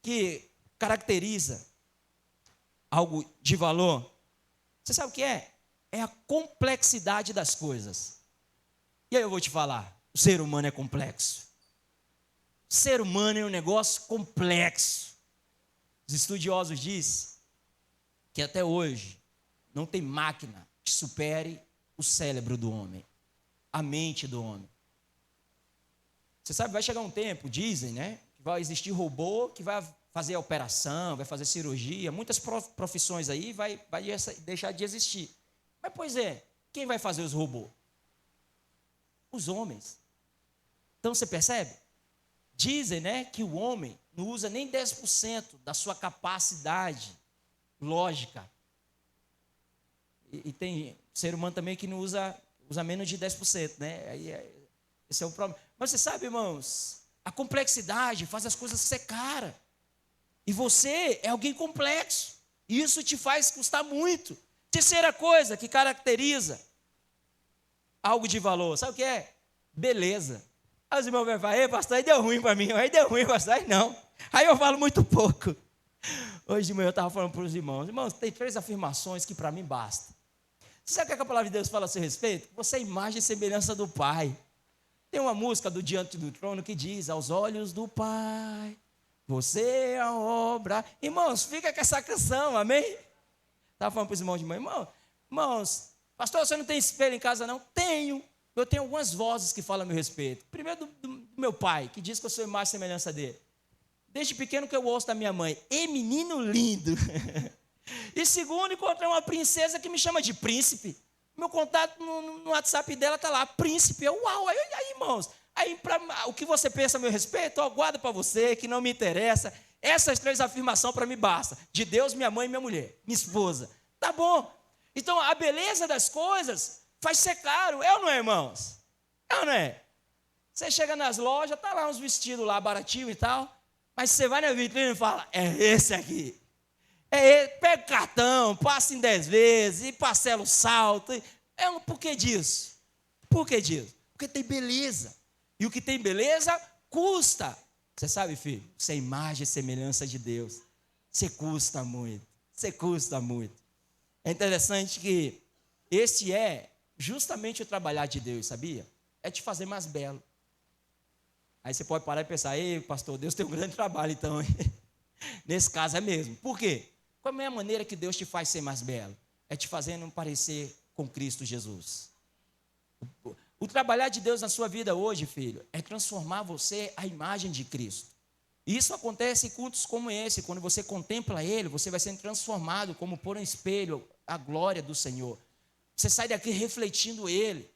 que caracteriza algo de valor, você sabe o que é? É a complexidade das coisas. E aí eu vou te falar, o ser humano é complexo. O ser humano é um negócio complexo. Os estudiosos dizem que até hoje não tem máquina que supere o cérebro do homem, a mente do homem. Você sabe, vai chegar um tempo, dizem, né, que vai existir robô que vai fazer a operação, vai fazer cirurgia, muitas profissões aí vai deixar de existir. Mas, pois é, quem vai fazer os robôs? Os homens. Então, você percebe? Dizem, né, que o homem não usa nem 10% da sua capacidade lógica. E tem ser humano também que não usa menos de 10%, né? Esse é o problema. Mas você sabe, irmãos, a complexidade faz as coisas ser cara. E você é alguém complexo. E isso te faz custar muito. Terceira coisa que caracteriza algo de valor, sabe o que é? Beleza. Aí os irmãos vão falar, ei, pastor, aí deu ruim para mim. Aí deu ruim, pastor, aí não. Aí eu falo muito pouco. Hoje de manhã eu estava falando para os irmãos, tem 3 afirmações que para mim bastam. Você sabe o que a palavra de Deus fala a seu respeito? Você é imagem e semelhança do Pai. Tem uma música do Diante do Trono que diz, aos olhos do Pai, você é a obra. Irmãos, fica com essa canção, amém? Estava falando para os irmãos de manhã, irmãos, pastor, você não tem espelho em casa não? Tenho. Eu tenho algumas vozes que falam a meu respeito. Primeiro do meu pai, que diz que eu sou imagem e semelhança dele. Desde pequeno que eu ouço da minha mãe, e menino lindo. E segundo, encontrei uma princesa que me chama de príncipe. Meu contato no WhatsApp dela está lá, príncipe. Uau, aí, irmãos. Aí, o que você pensa a meu respeito, eu guardo para você, que não me interessa. Essas 3 afirmações para mim basta. De Deus, minha mãe e minha mulher, minha esposa. Tá bom. Então, a beleza das coisas faz ser caro. É ou não é, irmãos? É ou não é? Você chega nas lojas, tá lá uns vestidos lá, baratinho e tal. Mas você vai na vitrine e fala, é esse aqui. Pega o cartão, passa em 10 vezes, e parcela o salto. Por que disso? Por que disso? Porque tem beleza. E o que tem beleza, custa. Você sabe, filho, você é imagem e semelhança de Deus. Você custa muito. Você custa muito. É interessante que esse é justamente o trabalhar de Deus, sabia? É te fazer mais belo. Aí você pode parar e pensar, ei, pastor, Deus tem um grande trabalho, então. Nesse caso é mesmo. Por quê? Qual é a maneira que Deus te faz ser mais belo? É te fazendo parecer com Cristo Jesus. O trabalhar de Deus na sua vida hoje, filho, é transformar você à imagem de Cristo. Isso acontece em cultos como esse, quando você contempla Ele, você vai sendo transformado como por um espelho a glória do Senhor. Você sai daqui refletindo Ele.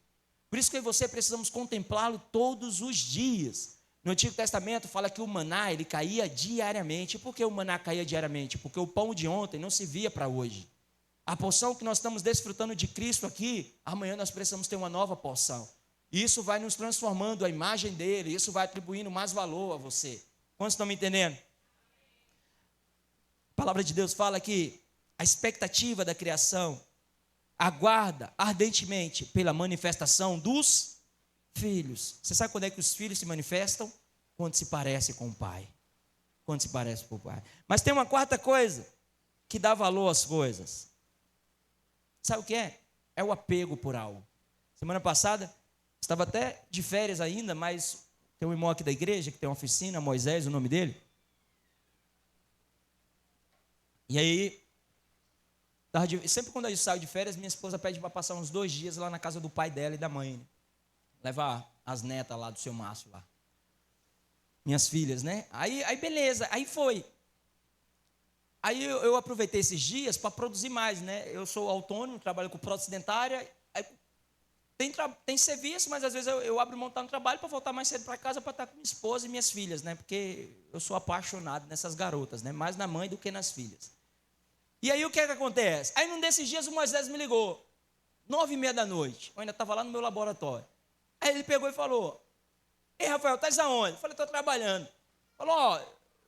Por isso que eu e você precisamos contemplá-lo todos os dias. No Antigo Testamento fala que o maná, ele caía diariamente. E por que o maná caía diariamente? Porque o pão de ontem não se via para hoje. A porção que nós estamos desfrutando de Cristo aqui, amanhã nós precisamos ter uma nova porção. Isso vai nos transformando a imagem dele, isso vai atribuindo mais valor a você. Quantos estão me entendendo? A palavra de Deus fala que a expectativa da criação aguarda ardentemente pela manifestação dos filhos. Você sabe quando é que os filhos se manifestam? Quando se parece com o pai. Quando se parece com o pai. Mas tem uma quarta coisa que dá valor às coisas. Sabe o que é? É o apego por algo. Semana passada, estava até de férias ainda, mas tem um irmão aqui da igreja que tem uma oficina, Moisés, o nome dele. E aí, sempre quando eu saio de férias, minha esposa pede para passar uns 2 dias lá na casa do pai dela e da mãe, né? Levar as netas lá do seu Márcio lá. Minhas filhas, né? Aí beleza, aí foi. Aí eu aproveitei esses dias para produzir mais, né? Eu sou autônomo, trabalho com prótese dentária. Tem serviço, mas às vezes eu abro mão no trabalho para voltar mais cedo para casa para estar com minha esposa e minhas filhas, né? Porque eu sou apaixonado nessas garotas, né? Mais na mãe do que nas filhas. E aí o que é que acontece? Aí num desses dias o Moisés me ligou, 9h30 da noite. Eu ainda estava lá no meu laboratório. Aí ele pegou e falou: Ei, Rafael, estás aonde? Eu falei: estou trabalhando. Falou: ó,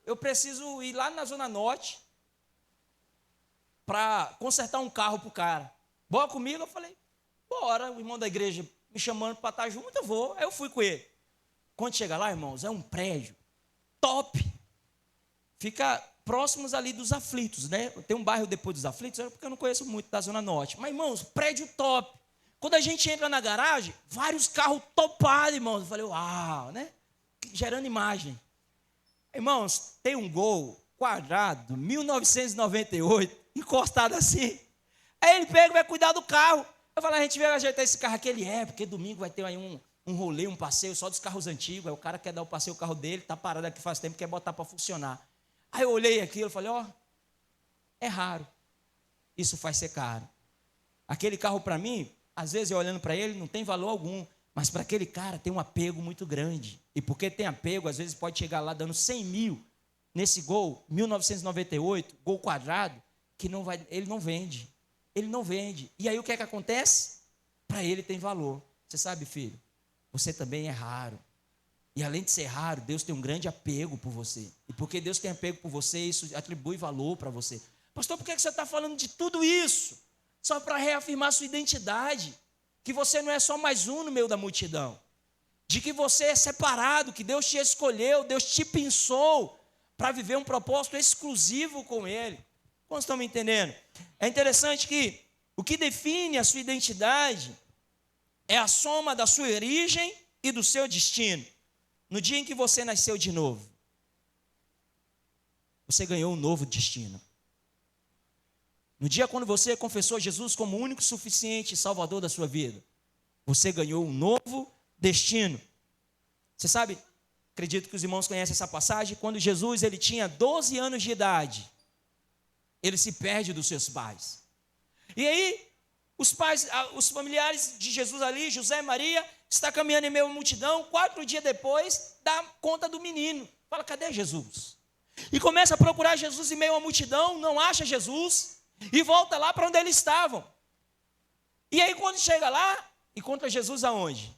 eu preciso ir lá na Zona Norte para consertar um carro para o cara. Bora comigo? Eu falei: bora. O irmão da igreja me chamando para estar junto, eu vou. Aí eu fui com ele. Quando chega lá, irmãos, é um prédio top. Fica próximos ali dos Aflitos, né? Tem um bairro depois dos Aflitos, porque eu não conheço muito da Zona Norte. Mas, irmãos, prédio top. Quando a gente entra na garagem, vários carros topados, irmãos. Eu falei: uau, né? Gerando imagem. Irmãos, tem um Gol quadrado, 1998, encostado assim. Aí ele pega e vai cuidar do carro. Eu falei: a gente vai ajeitar esse carro aqui. Ele: porque domingo vai ter aí um rolê, um passeio só dos carros antigos. Aí o cara quer dar o passeio, o carro dele, tá parado aqui faz tempo, quer botar para funcionar. Aí eu olhei aquilo e falei: ó, é raro. Isso faz ser caro. Aquele carro para mim, às vezes eu olhando para ele, não tem valor algum. Mas para aquele cara tem um apego muito grande. E porque tem apego, às vezes pode chegar lá dando 100 mil nesse Gol, 1998, Gol quadrado, que não vai, ele não vende. Ele não vende. E aí o que é que acontece? Para ele tem valor. Você sabe, filho, você também é raro. E além de ser raro, Deus tem um grande apego por você. E porque Deus tem apego por você, isso atribui valor para você. Pastor, por que você está falando de tudo isso? Só para reafirmar sua identidade. Que você não é só mais um no meio da multidão. De que você é separado, que Deus te escolheu, Deus te pensou para viver um propósito exclusivo com Ele. Como estão me entendendo? É interessante que o que define a sua identidade é a soma da sua origem e do seu destino. No dia em que você nasceu de novo, você ganhou um novo destino. No dia quando você confessou Jesus como o único suficiente Salvador da sua vida, você ganhou um novo destino. Você sabe, acredito que os irmãos conhecem essa passagem, quando Jesus ele tinha 12 anos de idade, ele se perde dos seus pais. E aí, os familiares de Jesus ali, José e Maria, está caminhando em meio à multidão. 4 dias depois, dá conta do menino. Fala: cadê Jesus? E começa a procurar Jesus em meio à multidão, não acha Jesus, e volta lá para onde eles estavam. E aí quando chega lá, encontra Jesus aonde?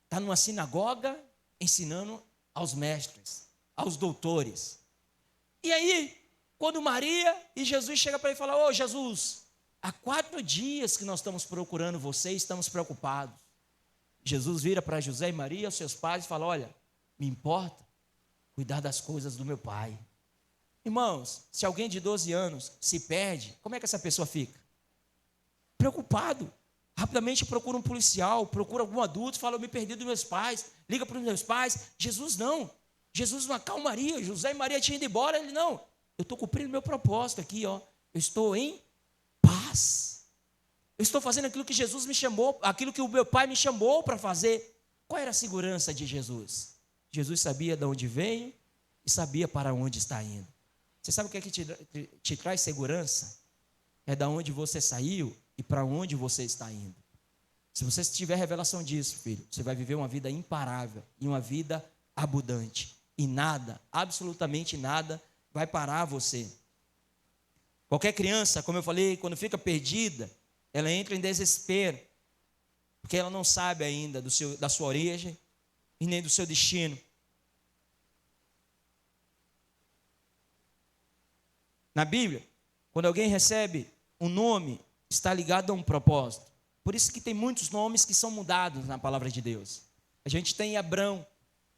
Está numa sinagoga, ensinando aos mestres, aos doutores. E aí, quando Maria e Jesus chegam para ele e falam: ô Jesus, há 4 dias que nós estamos procurando você e estamos preocupados. Jesus vira para José e Maria, os seus pais, e fala: olha, me importa cuidar das coisas do meu pai. Irmãos, se alguém de 12 anos se perde, como é que essa pessoa fica? Preocupado. Rapidamente procura um policial, procura algum adulto, fala: eu me perdi dos meus pais, liga para os meus pais. Jesus não. Jesus uma calmaria. José e Maria tinham ido embora. Ele: não, eu estou cumprindo meu propósito aqui, ó. Eu estou em paz. Eu estou fazendo aquilo que Jesus me chamou, aquilo que o meu pai me chamou para fazer. Qual era a segurança de Jesus? Jesus sabia de onde veio e sabia para onde está indo. Você sabe o que é que te traz segurança? É da onde você saiu e para onde você está indo. Se você tiver revelação disso, filho, você vai viver uma vida imparável e uma vida abundante. E nada, absolutamente nada, vai parar você. Qualquer criança, como eu falei, quando fica perdida, ela entra em desespero, porque ela não sabe ainda da sua origem e nem do seu destino. Na Bíblia, quando alguém recebe um nome, está ligado a um propósito. Por isso que tem muitos nomes que são mudados na palavra de Deus. A gente tem Abrão,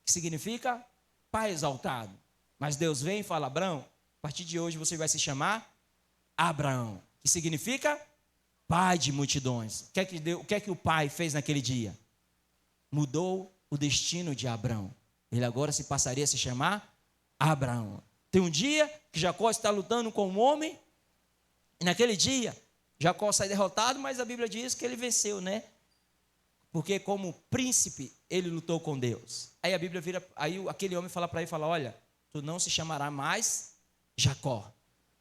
que significa pai exaltado. Mas Deus vem e fala: Abrão, a partir de hoje você vai se chamar Abraão, que significa pai de multidões. O que é que o pai fez naquele dia? Mudou o destino de Abrão. Ele agora se passaria a se chamar Abraão. Tem um dia que Jacó está lutando com um homem, e naquele dia Jacó sai derrotado, mas a Bíblia diz que ele venceu, né? Porque como príncipe ele lutou com Deus. Aí a Bíblia vira, aí aquele homem fala para ele, olha, tu não se chamará mais Jacó.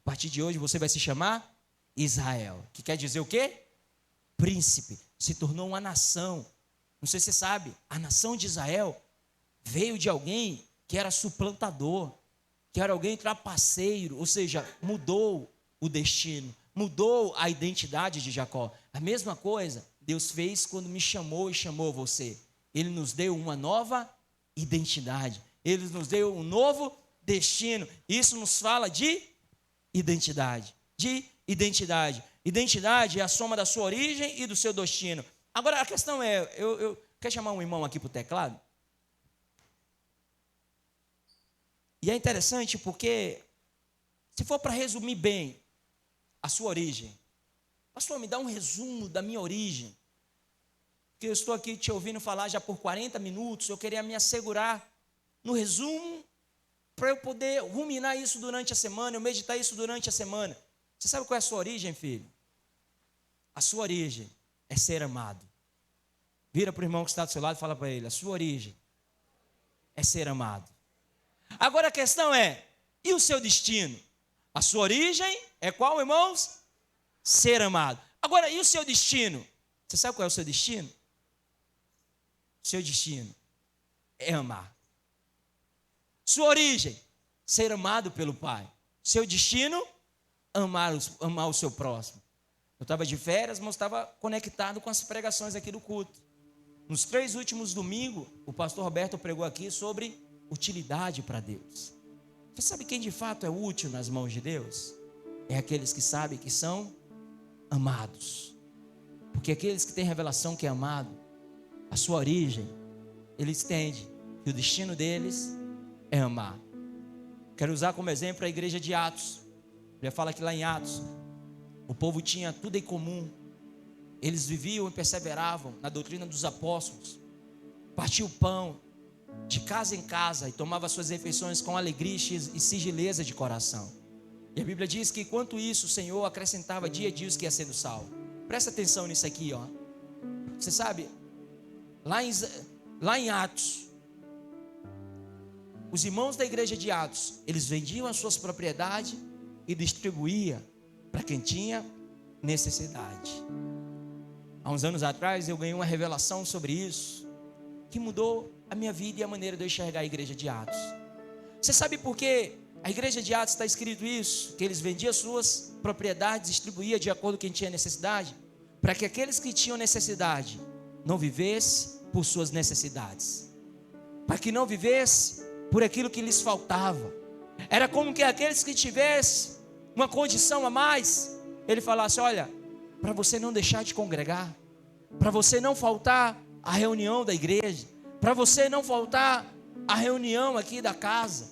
A partir de hoje você vai se chamar Israel, que quer dizer o quê? Príncipe. Se tornou uma nação. Não sei se você sabe, a nação de Israel veio de alguém que era suplantador, que era alguém trapaceiro, ou seja, mudou o destino, mudou a identidade de Jacó. A mesma coisa Deus fez quando me chamou e chamou você. Ele nos deu uma nova identidade, Ele nos deu um novo destino. Isso nos fala de identidade, Identidade é a soma da sua origem e do seu destino. Agora a questão é, eu quero chamar um irmão aqui para o teclado. E é interessante porque, se for para resumir bem a sua origem, pastor, me dá um resumo da minha origem, porque eu estou aqui te ouvindo falar já por 40 minutos, eu queria me assegurar no resumo, para eu poder ruminar isso durante a semana, eu meditar isso durante a semana. Você sabe qual é a sua origem, filho? A sua origem é ser amado. Vira para o irmão que está do seu lado e fala para ele, a sua origem é ser amado. Agora a questão é, e o seu destino? A sua origem é qual, irmãos? Ser amado. Agora, e o seu destino? Você sabe qual é o seu destino? O seu destino é amar. Sua origem, ser amado pelo Pai. Seu destino, amar o seu próximo. Eu estava de férias, mas estava conectado com as pregações aqui do culto. Nos 3 últimos domingos, o pastor Roberto pregou aqui sobre utilidade para Deus. Você sabe quem de fato é útil nas mãos de Deus? É aqueles que sabem que são amados. Porque aqueles que têm revelação que é amado, a sua origem, eles entendem que o destino deles é amar. Quero usar como exemplo a igreja de Atos. Ele fala que lá em Atos, o povo tinha tudo em comum. Eles viviam e perseveravam na doutrina dos apóstolos. Partiam o pão de casa em casa e tomava suas refeições com alegria e sigileza de coração. E a Bíblia diz que enquanto isso o Senhor acrescentava dia a dia os que ia sendo salvo. Presta atenção nisso aqui, ó. Você sabe, lá em Atos, os irmãos da igreja de Atos, eles vendiam as suas propriedades e distribuíam para quem tinha necessidade. Há uns anos atrás eu ganhei uma revelação sobre isso, que mudou a minha vida e a maneira de eu enxergar a igreja de Atos. Você sabe por que a igreja de Atos está escrito isso? Que eles vendiam suas propriedades, distribuíam de acordo com quem tinha necessidade, para que aqueles que tinham necessidade não vivessem por suas necessidades, para que não vivessem por aquilo que lhes faltava. Era como que aqueles que tivessem uma condição a mais, ele falasse, olha, para você não deixar de congregar, para você não faltar a reunião da igreja, para você não faltar a reunião aqui da casa,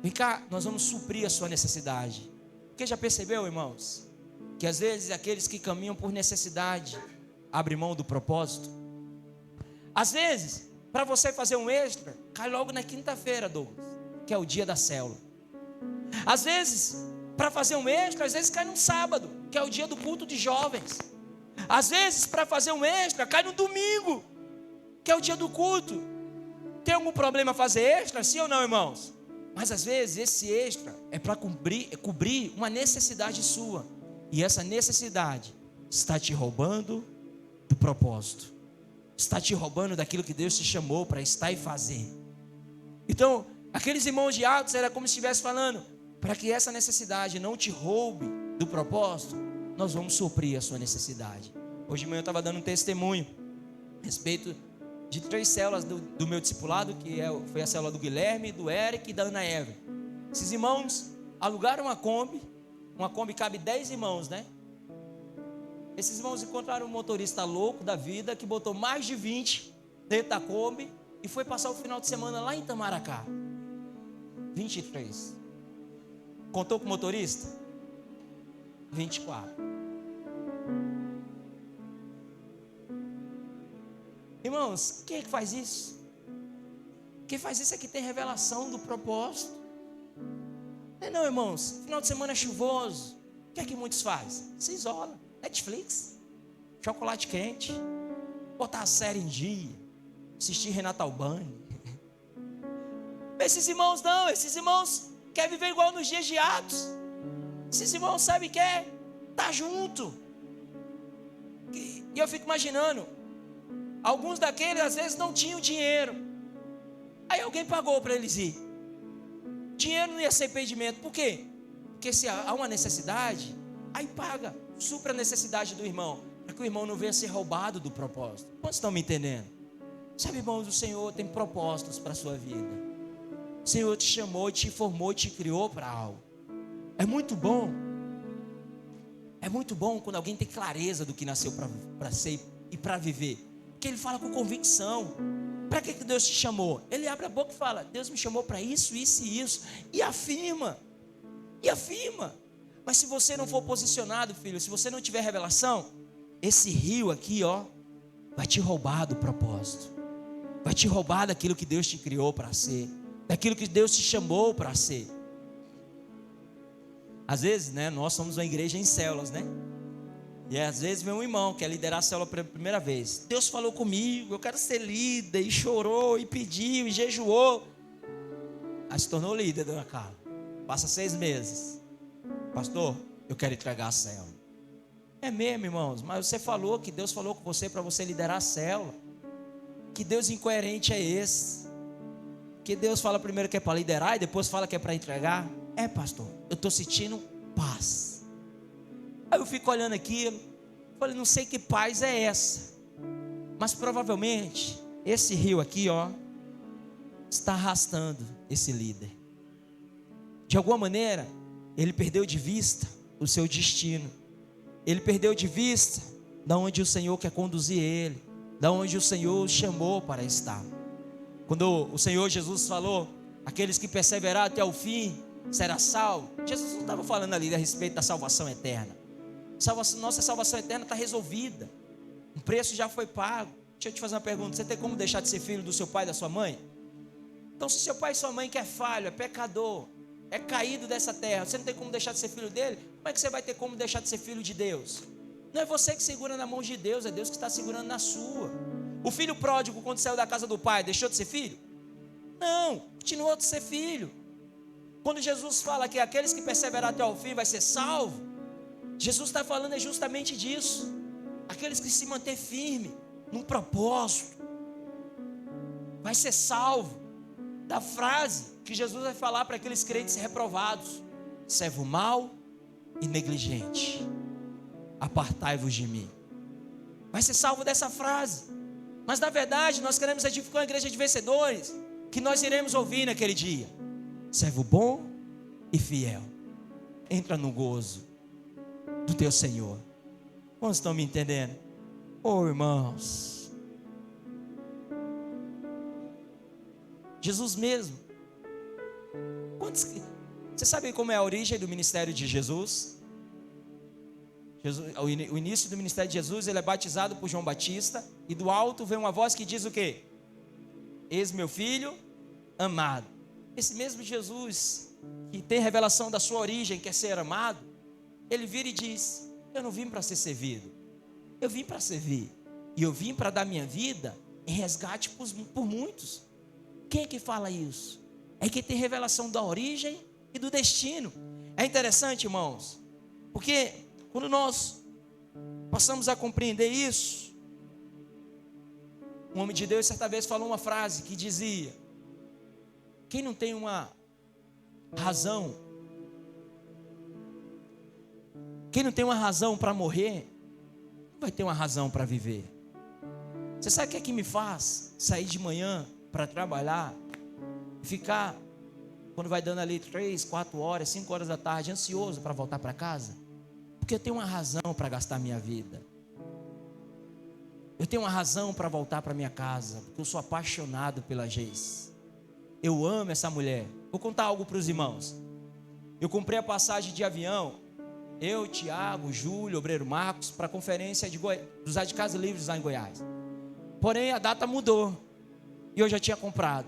vem cá, nós vamos suprir a sua necessidade. Porque já percebeu, irmãos, que às vezes aqueles que caminham por necessidade abrem mão do propósito? Às vezes, para você fazer um extra, cai logo na quinta-feira, Douglas, que é o dia da célula. Às vezes, para fazer um extra, às vezes cai no sábado, que é o dia do culto de jovens. Às vezes, para fazer um extra, cai no domingo, que é o dia do culto. Tem algum problema fazer extra? Sim ou não, irmãos? Mas às vezes esse extra é para cobrir uma necessidade sua. E essa necessidade está te roubando do propósito. Está te roubando daquilo que Deus te chamou para estar e fazer. Então, aqueles irmãos de Atos era como se estivesse falando, para que essa necessidade não te roube do propósito, nós vamos suprir a sua necessidade. Hoje de manhã eu estava dando um testemunho a respeito de 3 células do meu discipulado, que foi a célula do Guilherme, do Eric e da Ana Eva. Esses irmãos alugaram uma Kombi cabe 10 irmãos, né? Esses irmãos encontraram um motorista louco da vida, que botou mais de 20 dentro da Kombi e foi passar o final de semana lá em Itamaracá. 23. Contou com o motorista? 24. Irmãos, quem é que faz isso? Quem faz isso é que tem revelação do propósito. Não, irmãos, final de semana é chuvoso. O que é que muitos fazem? Se isola, Netflix, chocolate quente, botar a série em dia, assistir Renato Albani. Esses irmãos não, esses irmãos querem viver igual nos dias de Atos. Esses irmãos sabem que é estar junto. E eu fico imaginando, alguns daqueles às vezes não tinham dinheiro. Aí alguém pagou para eles ir. Dinheiro não ia ser impedimento. Por quê? Porque se há uma necessidade, aí paga, supra a necessidade do irmão, para que o irmão não venha ser roubado do propósito. Quantos estão me entendendo? Sabe, irmãos, o Senhor tem propósitos para a sua vida. O Senhor te chamou, te formou, te criou para algo. É muito bom. É muito bom quando alguém tem clareza do que nasceu para ser e para viver. Porque ele fala com convicção. Para que Deus te chamou? Ele abre a boca e fala: Deus me chamou para isso, isso e isso. E afirma. E afirma. Mas se você não for posicionado, filho, se você não tiver revelação, esse rio aqui, ó, vai te roubar do propósito. Vai te roubar daquilo que Deus te criou para ser. Daquilo que Deus te chamou para ser. Às vezes, né, nós somos uma igreja em células, né? E às vezes vem um irmão que quer liderar a célula pela primeira vez. Deus falou comigo, eu quero ser líder. E chorou, e pediu, e jejuou. Aí se tornou líder, dona Carla. Passa 6 meses. Pastor, eu quero entregar a célula. É mesmo, irmãos, mas você falou que Deus falou com você para você liderar a célula. Que Deus incoerente é esse? Que Deus fala primeiro que é para liderar e depois fala que é para entregar? É, pastor, eu estou sentindo paz. Aí eu fico olhando aquilo, falei, não sei que paz é essa, mas provavelmente esse rio aqui, ó, está arrastando esse líder. De alguma maneira, ele perdeu de vista o seu destino. Ele perdeu de vista da onde o Senhor quer conduzir ele, da onde o Senhor o chamou para estar. Quando o Senhor Jesus falou, aqueles que perseverarem até o fim será salvo. Jesus não estava falando ali a respeito da salvação eterna. Nossa salvação eterna está resolvida. O preço já foi pago. Deixa eu te fazer uma pergunta: você tem como deixar de ser filho do seu pai e da sua mãe? Então, se seu pai e sua mãe que é falho, é pecador, é caído dessa terra, você não tem como deixar de ser filho dele? Como é que você vai ter como deixar de ser filho de Deus? Não é você que segura na mão de Deus, é Deus que está segurando na sua. O filho pródigo, quando saiu da casa do pai, deixou de ser filho? Não, continuou de ser filho. Quando Jesus fala que aqueles que perseveram até o fim vai ser salvo, Jesus está falando é justamente disso. Aqueles que se mantêm firmes num propósito vai ser salvo. Da frase que Jesus vai falar para aqueles crentes reprovados: servo mau e negligente, apartai-vos de mim. Vai ser salvo dessa frase. Mas na verdade nós queremos edificar uma igreja de vencedores, que nós iremos ouvir naquele dia: servo bom e fiel, entra no gozo do teu Senhor. Quantos estão me entendendo? Oh, irmãos, Jesus mesmo. Você sabe como é a origem do ministério de Jesus? O início do ministério de Jesus, ele é batizado por João Batista, e do alto vem uma voz que diz o quê? Eis meu filho amado. Esse mesmo Jesus, que tem revelação da sua origem, quer ser amado, ele vira e diz: eu não vim para ser servido, eu vim para servir, e eu vim para dar minha vida em resgate por muitos. Quem é que fala isso? É quem tem revelação da origem e do destino. É interessante, irmãos, porque quando nós passamos a compreender isso, um homem de Deus certa vez falou uma frase que dizia: quem não tem uma razão, quem não tem uma razão para morrer, não vai ter uma razão para viver. Você sabe o que é que me faz sair de manhã para trabalhar, ficar, quando vai dando ali 3, 4 horas, 5 horas da tarde, ansioso para voltar para casa? Porque eu tenho uma razão para gastar minha vida. Eu tenho uma razão para voltar para minha casa, porque eu sou apaixonado pela Geis. Eu amo essa mulher. Vou contar algo para os irmãos. Eu comprei a passagem de avião, eu, Tiago, Júlio, obreiro Marcos, para a conferência dos Radicais Livres lá em Goiás. Porém, a data mudou, e eu já tinha comprado.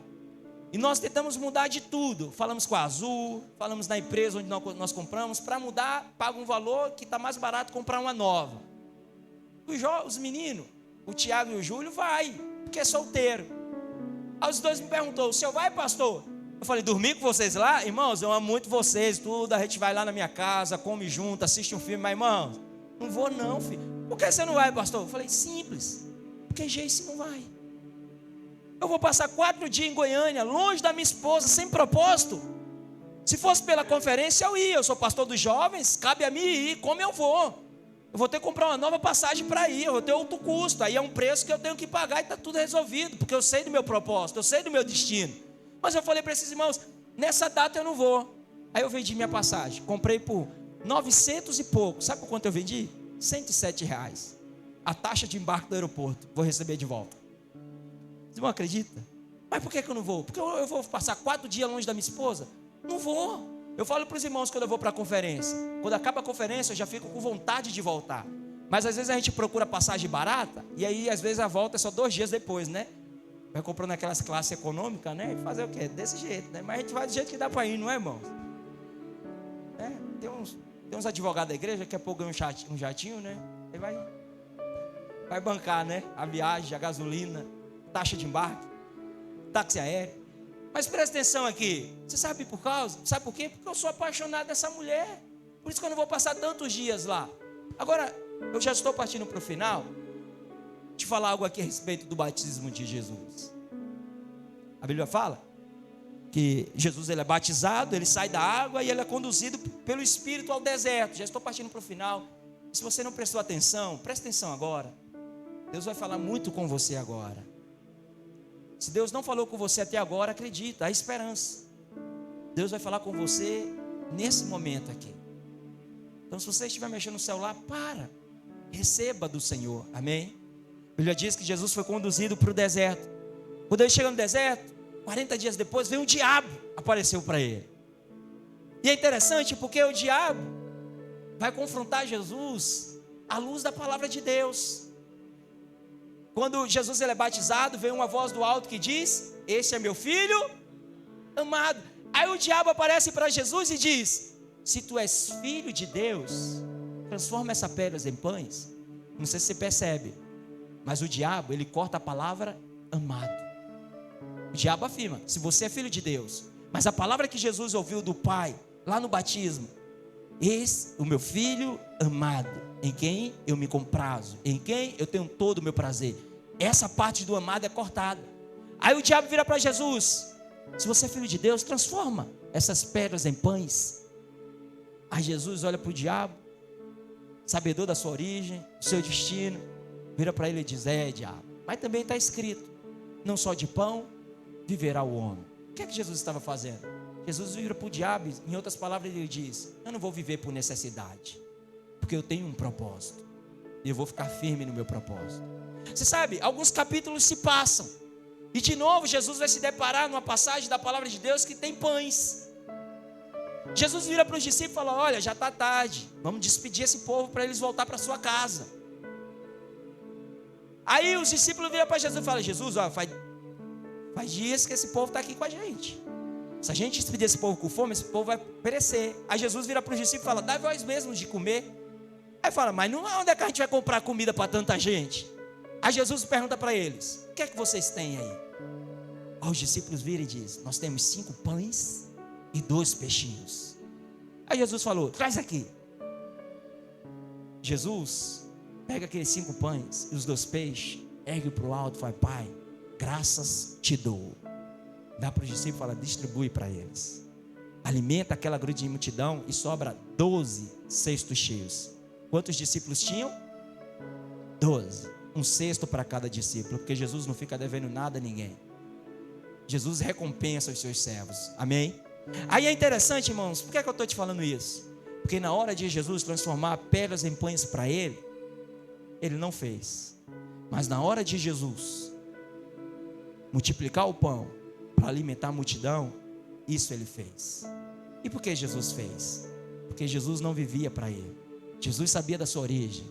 E nós tentamos mudar de tudo. Falamos com a Azul, falamos na empresa onde nós compramos. Para mudar, paga um valor que está mais barato comprar uma nova. Os meninos, o Tiago e o Júlio, vai, porque é solteiro. Aí os dois me perguntou: o senhor vai, pastor? Eu falei, dormir com vocês lá? Irmãos, eu amo muito vocês, tudo. A gente vai lá na minha casa, come junto, assiste um filme. Mas, irmãos, não vou não, filho. Por que você não vai, pastor? Eu falei, simples. Porque Geice não vai. Eu vou passar 4 dias em Goiânia, longe da minha esposa, sem propósito. Se fosse pela conferência, eu ia. Eu sou pastor dos jovens, cabe a mim ir. Como eu vou? Eu vou ter que comprar uma nova passagem para ir. Eu vou ter outro custo. Aí é um preço que eu tenho que pagar e está tudo resolvido. Porque eu sei do meu propósito, eu sei do meu destino. Mas eu falei para esses irmãos, nessa data eu não vou. Aí eu vendi minha passagem. Comprei por 900 e pouco. Sabe por quanto eu vendi? R$107. A taxa de embarque do aeroporto. Vou receber de volta. Você não acredita? Mas por que eu não vou? Porque eu vou passar 4 dias longe da minha esposa? Não vou. Eu falo para os irmãos quando eu vou para a conferência. Quando acaba a conferência eu já fico com vontade de voltar. Mas às vezes a gente procura passagem barata. E aí às vezes a volta é só 2 dias depois, né? Vai comprando aquelas classes econômicas, né? E fazer o quê? Desse jeito, né? Mas a gente vai do jeito que dá para ir, não é, irmãos? É, tem uns advogados da igreja que a pouco ganha um jatinho, né? Ele vai bancar, né? A viagem, a gasolina, taxa de embarque, táxi aéreo. Mas presta atenção aqui. Você sabe por causa? Sabe por quê? Porque eu sou apaixonado dessa mulher. Por isso que eu não vou passar tantos dias lá. Agora, eu já estou partindo para o final. Te falar algo aqui a respeito do batismo de Jesus. A Bíblia fala que Jesus ele é batizado, ele sai da água e ele é conduzido pelo Espírito ao deserto. Já estou partindo para o final. Se você não prestou atenção, presta atenção agora. Deus vai falar muito com você agora. Se Deus não falou com você até agora, acredita, há esperança. Deus vai falar com você nesse momento aqui. Então se você estiver mexendo no celular, receba do Senhor, amém? A Bíblia diz que Jesus foi conduzido para o deserto. Quando ele chega no deserto, 40 dias depois, veio um diabo, apareceu para ele. E é interessante porque o diabo vai confrontar Jesus à luz da palavra de Deus. Quando Jesus ele é batizado, vem uma voz do alto que diz: este é meu filho amado. Aí o diabo aparece para Jesus e diz: se tu és filho de Deus, transforma essa pedra em pães. Não sei se você percebe, mas o diabo ele corta a palavra amado. O diabo afirma: se você é filho de Deus, mas a palavra que Jesus ouviu do Pai lá no batismo: eis o meu filho amado, em quem eu me comprazo, em quem eu tenho todo o meu prazer. Essa parte do amado é cortada. Aí o diabo vira para Jesus: se você é filho de Deus, transforma essas pedras em pães. Aí Jesus olha para o diabo, sabedor da sua origem, do seu destino, vira para ele e diz: diabo, mas também está escrito, não só de pão viverá o homem. O que é que Jesus estava fazendo? Jesus vira para o diabo, em outras palavras ele diz: eu não vou viver por necessidade, porque eu tenho um propósito, e eu vou ficar firme no meu propósito. Você sabe, alguns capítulos se passam, e de novo Jesus vai se deparar numa passagem da palavra de Deus que tem pães. Jesus vira para os discípulos e fala: olha, já está tarde, vamos despedir esse povo para eles voltar para sua casa. Aí os discípulos viram para Jesus e falam: Jesus, ó, faz dias que esse povo está aqui com a gente. Se a gente despedir esse povo com fome, esse povo vai perecer. Aí Jesus vira para os discípulos e fala: dá vós mesmos de comer. Aí fala: mas não é onde é que a gente vai comprar comida para tanta gente? Aí Jesus pergunta para eles: o que é que vocês têm aí? Aí os discípulos viram e dizem: nós temos 5 pães e 2 peixinhos. Aí Jesus falou: traz aqui. Jesus pega aqueles 5 pães e os 2 peixes, ergue para o alto e fala: Pai, graças te dou. Dá para os discípulos e fala: distribui para eles. Alimenta aquela grande multidão e sobra 12 cestos cheios. Quantos discípulos tinham? 12. Um cesto para cada discípulo, porque Jesus não fica devendo nada a ninguém. Jesus recompensa os seus servos, amém? Aí é interessante, irmãos, por que eu estou te falando isso? Porque na hora de Jesus transformar pedras em pães para ele não fez. Mas na hora de Jesus multiplicar o pão para alimentar a multidão, isso ele fez. E por que Jesus fez? Porque Jesus não vivia para ele. Jesus sabia da sua origem.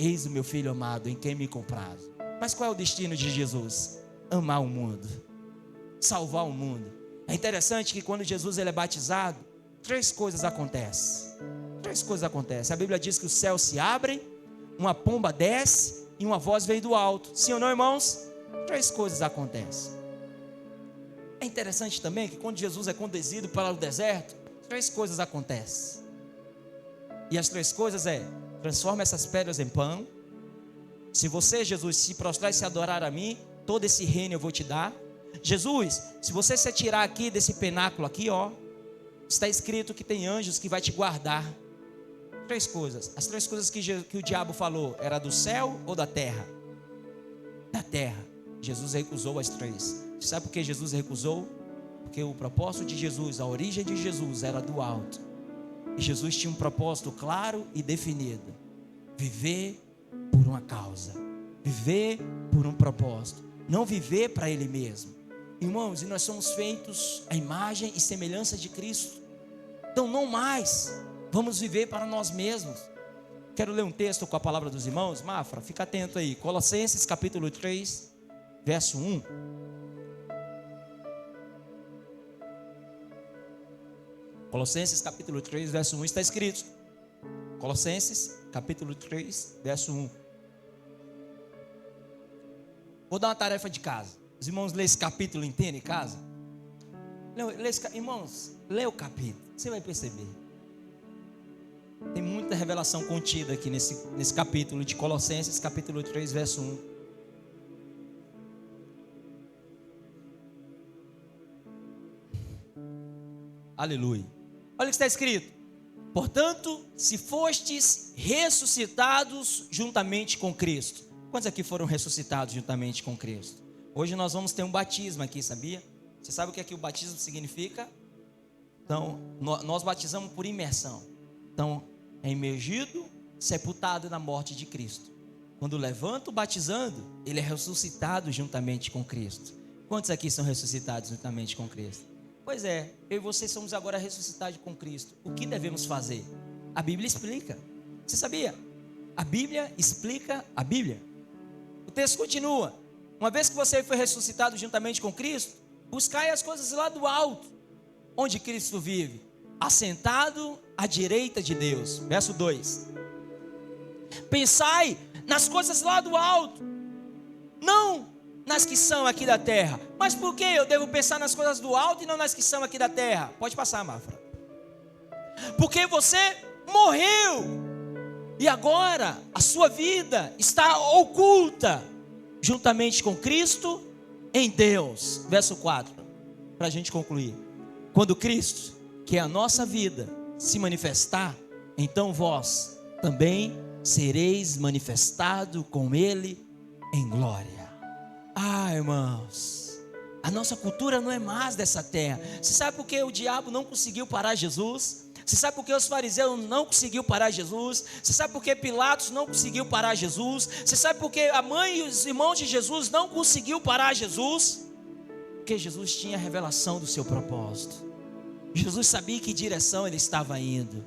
Eis o meu filho amado, em quem me comprazo. Mas qual é o destino de Jesus? Amar o mundo, salvar o mundo. É interessante que quando Jesus ele é batizado, 3 coisas acontecem. 3 coisas acontecem. A Bíblia diz que os céus se abrem, uma pomba desce e uma voz vem do alto. Sim ou não, irmãos? 3 coisas acontecem. É interessante também que quando Jesus é conduzido para o deserto, 3 coisas acontecem. E as 3 coisas transforma essas pedras em pão. Se você, Jesus, se prostrar e se adorar a mim, todo esse reino eu vou te dar. Jesus, se você se tirar aqui desse penáculo aqui, ó, está escrito que tem anjos que vai te guardar. 3 coisas. As 3 coisas que o diabo falou, era do céu ou da terra? Da terra. Jesus recusou as 3. Você sabe por que Jesus recusou? Porque o propósito de Jesus, a origem de Jesus era do alto. E Jesus tinha um propósito claro e definido: viver por uma causa, viver por um propósito, não viver para Ele mesmo. Irmãos, e nós somos feitos à imagem e semelhança de Cristo. Então não mais vamos viver para nós mesmos. Quero ler um texto com a palavra dos irmãos. Mafra, fica atento aí. Colossenses capítulo 3, verso 1. Colossenses capítulo 3, verso 1 está escrito. Colossenses capítulo 3, verso 1. Vou dar uma tarefa de casa. Os irmãos lê esse capítulo inteiro em casa. Irmãos, lê o capítulo, você vai perceber. Tem muita revelação contida aqui nesse capítulo de Colossenses, capítulo 3, verso 1. Aleluia. Olha o que está escrito. Portanto, se fostes ressuscitados juntamente com Cristo. Quantos aqui foram ressuscitados juntamente com Cristo? Hoje nós vamos ter um batismo aqui, sabia? Você sabe o que é que o batismo significa? Então, nós batizamos por imersão. Então, é imergido, sepultado na morte de Cristo. Quando levanta o batizando, ele é ressuscitado juntamente com Cristo. Quantos aqui são ressuscitados juntamente com Cristo? Pois é, eu e você somos agora ressuscitados com Cristo. O que devemos fazer? A Bíblia explica. Você sabia? A Bíblia explica a Bíblia. O texto continua. Uma vez que você foi ressuscitado juntamente com Cristo, buscai as coisas lá do alto, onde Cristo vive, assentado à direita de Deus. Verso 2. Pensai nas coisas lá do alto, não nas que são aqui da terra. Mas por que eu devo pensar nas coisas do alto e não nas que são aqui da terra? Pode passar, Mafra. Porque você morreu e agora a sua vida está oculta juntamente com Cristo em Deus. Verso 4, para a gente concluir. Quando Cristo, que é a nossa vida, se manifestar, então vós também sereis manifestado com Ele em glória. Ah, irmãos, a nossa cultura não é mais dessa terra. Você sabe por que o diabo não conseguiu parar Jesus? Você sabe por que os fariseus não conseguiu parar Jesus? Você sabe por que Pilatos não conseguiu parar Jesus? Você sabe por que a mãe e os irmãos de Jesus não conseguiu parar Jesus? Porque Jesus tinha a revelação do seu propósito. Jesus sabia em que direção ele estava indo.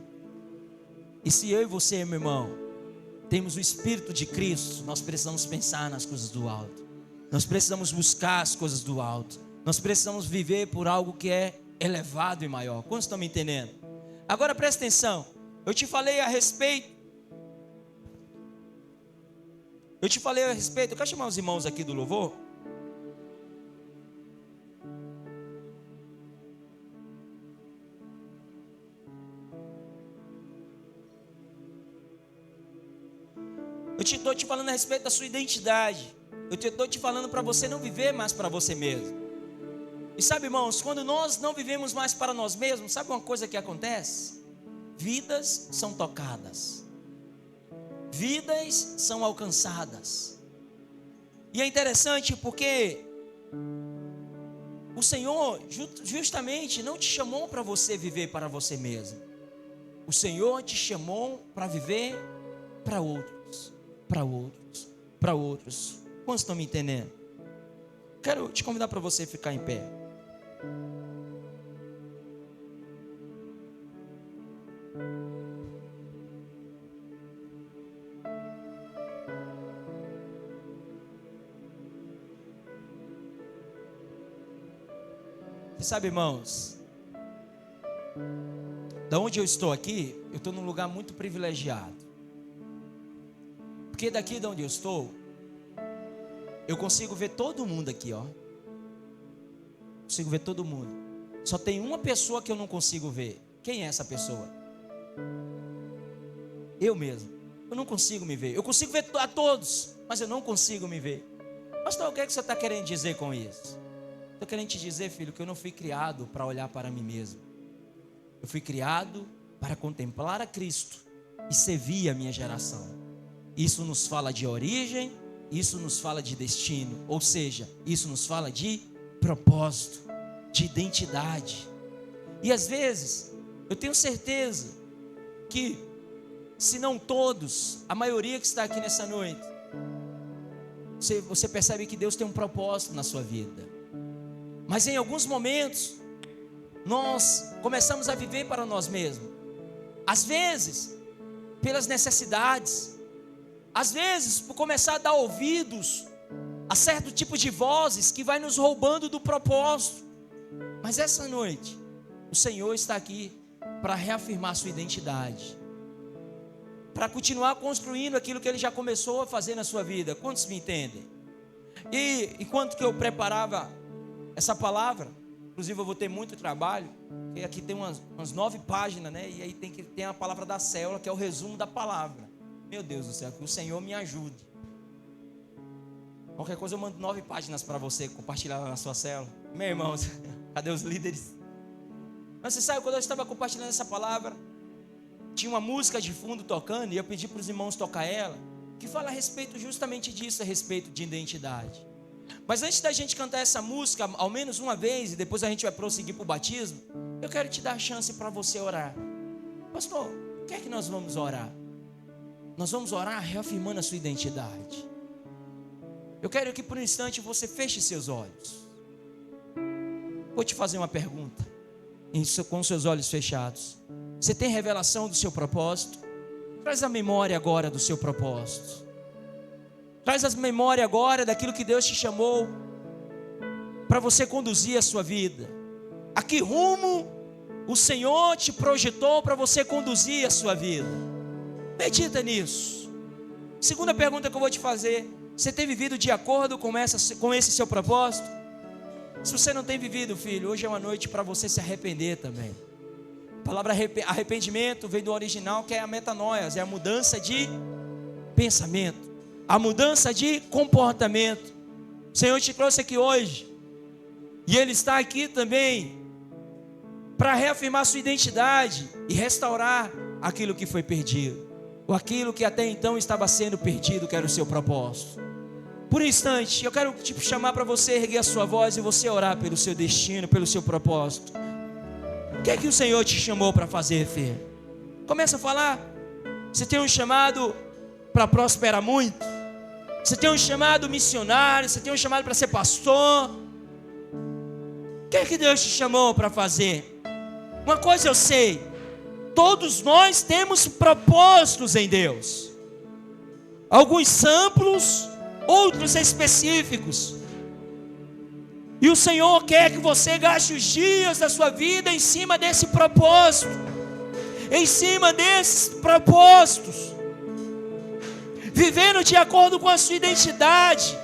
E se eu e você, meu irmão, temos o Espírito de Cristo, nós precisamos pensar nas coisas do alto. Nós precisamos buscar as coisas do alto. Nós precisamos viver por algo que é elevado e maior. Quantos estão me entendendo? Agora presta atenção. Eu te falei a respeito. Eu quero chamar os irmãos aqui do louvor. Eu estou te falando a respeito da sua identidade. Eu estou te falando para você não viver mais para você mesmo. E sabe, irmãos, quando nós não vivemos mais para nós mesmos, sabe uma coisa que acontece? Vidas são tocadas. Vidas são alcançadas. E é interessante porque o Senhor justamente não te chamou para você viver para você mesmo. O Senhor te chamou para viver para outros, para outros, para outros. Quantos estão me entendendo? Quero te convidar para você ficar em pé. Você sabe, irmãos, da onde eu estou aqui, eu estou num lugar muito privilegiado. Porque daqui de onde eu estou, eu consigo ver todo mundo aqui, ó. consigo ver todo mundo. Só tem uma pessoa que eu não consigo ver. Quem é essa pessoa? Eu mesmo. Eu não consigo me ver. Eu consigo ver a todos, mas eu não consigo me ver. Pastor, o que é que você está querendo dizer com isso? Estou querendo te dizer, filho, que eu não fui criado para olhar para mim mesmo. Eu fui criado para contemplar a Cristo e servir a minha geração. Isso nos fala de origem, isso nos fala de destino. Ou seja, isso nos fala de propósito, de identidade. E às vezes, eu tenho certeza que, se não todos, a maioria que está aqui nessa noite, você percebe que Deus tem um propósito na sua vida. Mas em alguns momentos, nós começamos a viver para nós mesmos. Às vezes, pelas necessidades. Às vezes, por começar a dar ouvidos a certo tipo de vozes que vai nos roubando do propósito. Mas essa noite, o Senhor está aqui para reafirmar sua identidade, para continuar construindo aquilo que Ele já começou a fazer na sua vida. Quantos me entendem? E enquanto que eu preparava essa palavra, inclusive eu vou ter muito trabalho, porque aqui tem umas 9 páginas, né? E aí tem a palavra da célula, que é o resumo da palavra. Meu Deus do céu, que o Senhor me ajude. Qualquer coisa eu mando 9 páginas para você compartilhar lá na sua célula. Meu irmão, cadê os líderes? Mas você sabe, quando eu estava compartilhando essa palavra, tinha uma música de fundo tocando, e eu pedi para os irmãos tocar ela, que fala a respeito justamente disso, a respeito de identidade. Mas antes da gente cantar essa música, ao menos uma vez, e depois a gente vai prosseguir para o batismo, eu quero te dar a chance para você orar. Pastor, o que é que nós vamos orar? Nós vamos orar reafirmando a sua identidade. Eu quero que por um instante você feche seus olhos. Vou te fazer uma pergunta, com seus olhos fechados. Você tem revelação do seu propósito? Traz a memória agora do seu propósito. Traz a memória agora daquilo que Deus te chamou para você conduzir a sua vida. A que rumo o Senhor te projetou para você conduzir a sua vida? Medita nisso. Segunda pergunta que eu vou te fazer: você tem vivido de acordo com esse seu propósito? Se você não tem vivido, filho, hoje é uma noite para você se arrepender também. A palavra arrependimento vem do original, que é a metanoia, é a mudança de pensamento, a mudança de comportamento. O Senhor te trouxe aqui hoje, e Ele está aqui também para reafirmar sua identidade e restaurar aquilo que foi perdido, ou aquilo que até então estava sendo perdido, que era o seu propósito. Por um instante, eu quero te chamar para você erguer a sua voz e você orar pelo seu destino, pelo seu propósito. O que é que o Senhor te chamou para fazer, filho? Começa a falar. Você tem um chamado para prosperar muito. Você tem um chamado missionário. Você tem um chamado para ser pastor. O que é que Deus te chamou para fazer? Uma coisa eu sei: todos nós temos propósitos em Deus. Alguns amplos, outros específicos. E o Senhor quer que você gaste os dias da sua vida em cima desse propósito, em cima desses propósitos, vivendo de acordo com a sua identidade,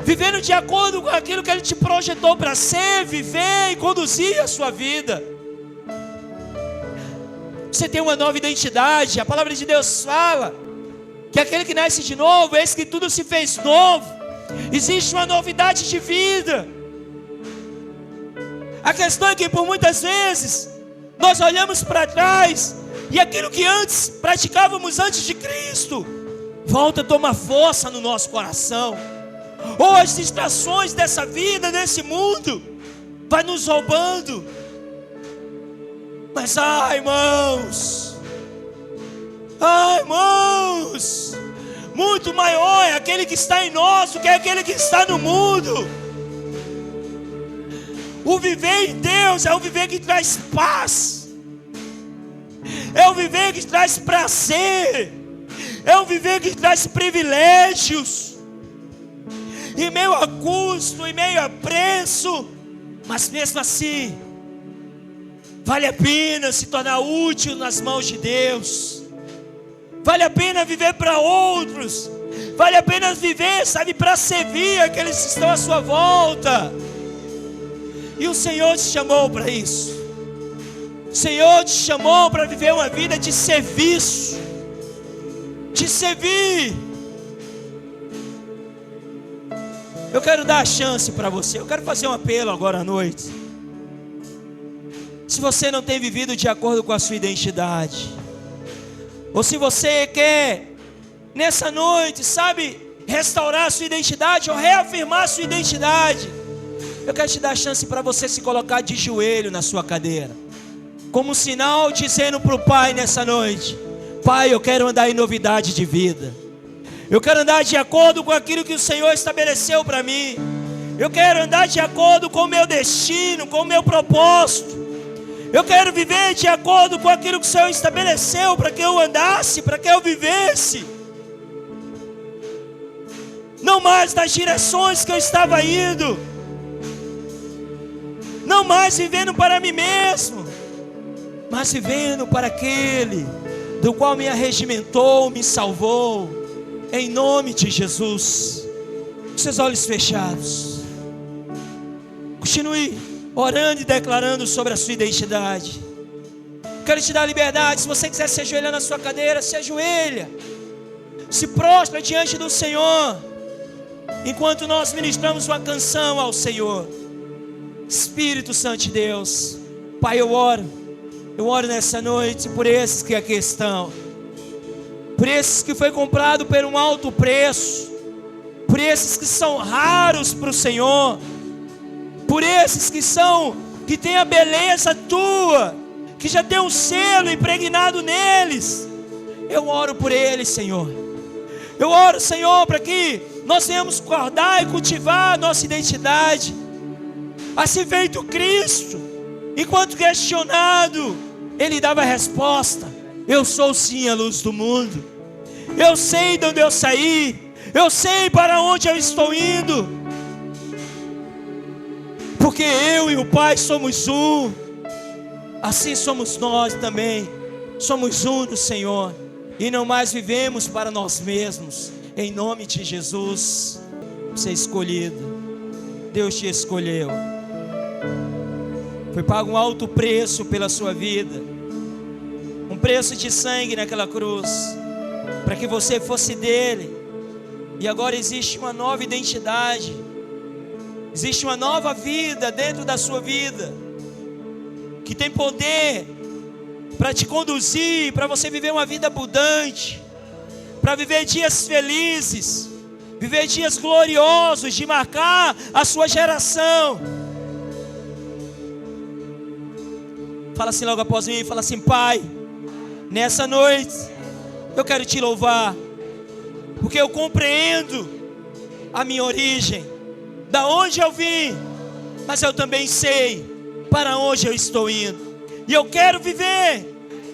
vivendo de acordo com aquilo que Ele te projetou para ser, viver e conduzir a sua vida. Você tem uma nova identidade. A palavra de Deus fala que aquele que nasce de novo, eis que tudo se fez novo. Existe uma novidade de vida. A questão é que por muitas vezes nós olhamos para trás e aquilo que antes praticávamos antes de Cristo volta a tomar força no nosso coração. Ou as distrações dessa vida, desse mundo, vai nos roubando. Mas irmãos, muito maior é aquele que está em nós do que aquele que está no mundo. O viver em Deus é o viver que traz paz, é o viver que traz prazer, é o viver que traz privilégios, em meio a custo, em meio a preço, mas mesmo assim vale a pena se tornar útil nas mãos de Deus. Vale a pena viver para outros. Vale a pena viver, sabe, para servir aqueles que estão à sua volta. E o Senhor te chamou para isso. O Senhor te chamou para viver uma vida de serviço, de servir. Eu quero dar a chance para você. Eu quero fazer um apelo agora à noite. Se você não tem vivido de acordo com a sua identidade, ou se você quer nessa noite, sabe, restaurar a sua identidade ou reafirmar a sua identidade, eu quero te dar a chance para você se colocar de joelho na sua cadeira, como um sinal dizendo para o Pai nessa noite: Pai, eu quero andar em novidade de vida. Eu quero andar de acordo com aquilo que o Senhor estabeleceu para mim. Eu quero andar de acordo com o meu destino, com o meu propósito. Eu quero viver de acordo com aquilo que o Senhor estabeleceu para que eu andasse, para que eu vivesse. Não mais das direções que eu estava indo. Não mais vivendo para mim mesmo, mas vivendo para aquele do qual me arregimentou, me salvou. Em nome de Jesus. Com seus olhos fechados, continue orando e declarando sobre a sua identidade. Quero te dar liberdade. Se você quiser se ajoelhar na sua cadeira, se ajoelha, se prostra diante do Senhor, enquanto nós ministramos uma canção ao Senhor. Espírito Santo de Deus, Pai, eu oro nessa noite por esses que aqui estão, por esses que foi comprado por um alto preço, por esses que são raros para o Senhor, por esses que têm a beleza tua, que já tem um selo impregnado neles. Eu oro por eles, Senhor. Eu oro, Senhor, para que nós venhamos guardar e cultivar a nossa identidade. Assim feito Cristo, enquanto questionado, Ele dava a resposta: eu sou sim a luz do mundo. Eu sei de onde eu saí. Eu sei para onde eu estou indo. Porque eu e o Pai somos um. Assim somos nós também. Somos um do Senhor. E não mais vivemos para nós mesmos. Em nome de Jesus. Você é escolhido. Deus te escolheu. Foi pago um alto preço pela sua vida. Um preço de sangue naquela cruz, para que você fosse dele. E agora existe uma nova identidade. Existe uma nova vida dentro da sua vida, que tem poder para te conduzir, para você viver uma vida abundante, para viver dias felizes, viver dias gloriosos, de marcar a sua geração. Fala assim logo após mim, fala assim: Pai, nessa noite eu quero te louvar, porque eu compreendo a minha origem, da onde eu vim, mas eu também sei para onde eu estou indo. E eu quero viver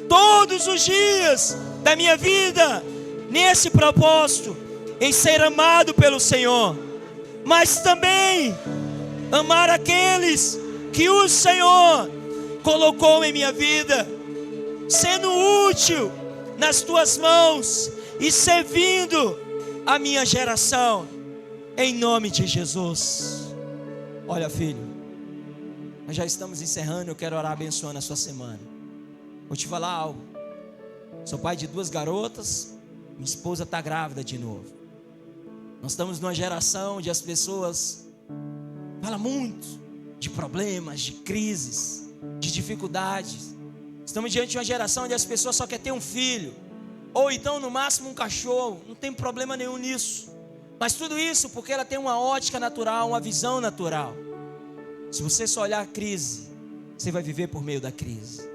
todos os dias da minha vida nesse propósito, em ser amado pelo Senhor, mas também amar aqueles que o Senhor colocou em minha vida, sendo útil nas tuas mãos e servindo a minha geração, em nome de Jesus. Olha, filho, nós já estamos encerrando. Eu quero orar abençoando a sua semana. Vou te falar algo. Sou pai de 2 garotas. Minha esposa está grávida de novo. Nós estamos numa geração onde as pessoas falam muito de problemas, de crises, de dificuldades. Estamos diante de uma geração onde as pessoas só querem ter um filho, ou então no máximo um cachorro. Não tem problema nenhum nisso, mas tudo isso porque ela tem uma ótica natural, uma visão natural. Se você só olhar a crise, você vai viver por meio da crise.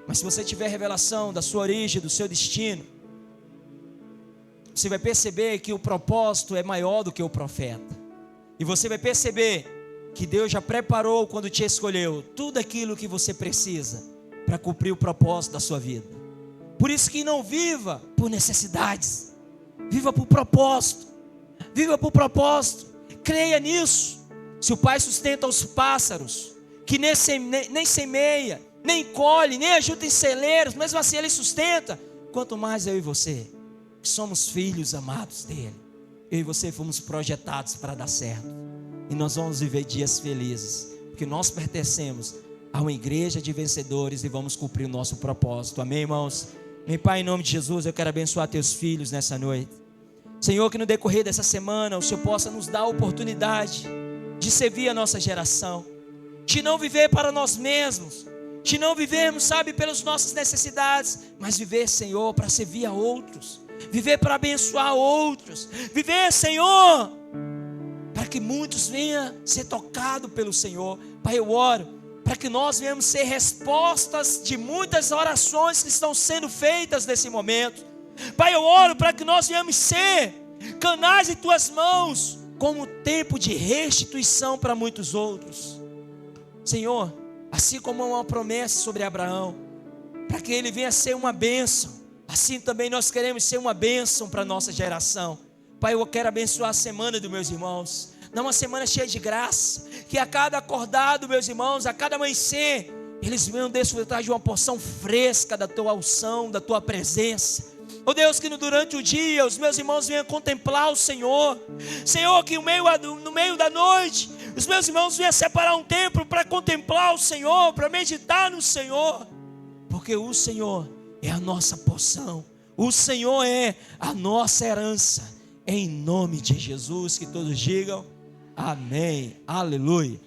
Mas se você tiver revelação da sua origem, do seu destino, você vai perceber que o propósito é maior do que o profeta. E você vai perceber que Deus já preparou, quando te escolheu, tudo aquilo que você precisa para cumprir o propósito da sua vida. Por isso que não viva por necessidades, viva por propósito. Viva por propósito. Creia nisso. Se o Pai sustenta os pássaros, que nem semeia, nem colhe, nem ajuda em celeiros, mesmo assim Ele sustenta, quanto mais eu e você, que somos filhos amados dEle. Eu e você fomos projetados para dar certo, e nós vamos viver dias felizes, porque nós pertencemos a uma igreja de vencedores e vamos cumprir o nosso propósito. Amém, irmãos? Meu Pai, em nome de Jesus, eu quero abençoar teus filhos nessa noite. Senhor, que no decorrer dessa semana o Senhor possa nos dar a oportunidade de servir a nossa geração, de não viver para nós mesmos, de não vivermos, sabe, pelas nossas necessidades, mas viver, Senhor, para servir a outros, viver para abençoar outros, viver, Senhor, para que muitos venham ser tocados pelo Senhor. Pai, eu oro para que nós venhamos ser respostas de muitas orações que estão sendo feitas nesse momento. Pai, eu oro para que nós venhamos ser canais em Tuas mãos, como tempo de restituição para muitos outros. Senhor, assim como uma promessa sobre Abraão, para que ele venha ser uma bênção, assim também nós queremos ser uma bênção para a nossa geração. Pai, eu quero abençoar a semana dos meus irmãos, não uma semana cheia de graça, que a cada acordado, meus irmãos, a cada amanhecer, eles venham desfrutar de uma porção fresca da Tua unção, da Tua presença. Oh Deus, que durante o dia os meus irmãos venham contemplar o Senhor. Senhor, que no meio da noite os meus irmãos venham separar um tempo para contemplar o Senhor, para meditar no Senhor, porque o Senhor é a nossa porção, o Senhor é a nossa herança. Em nome de Jesus, que todos digam amém, aleluia.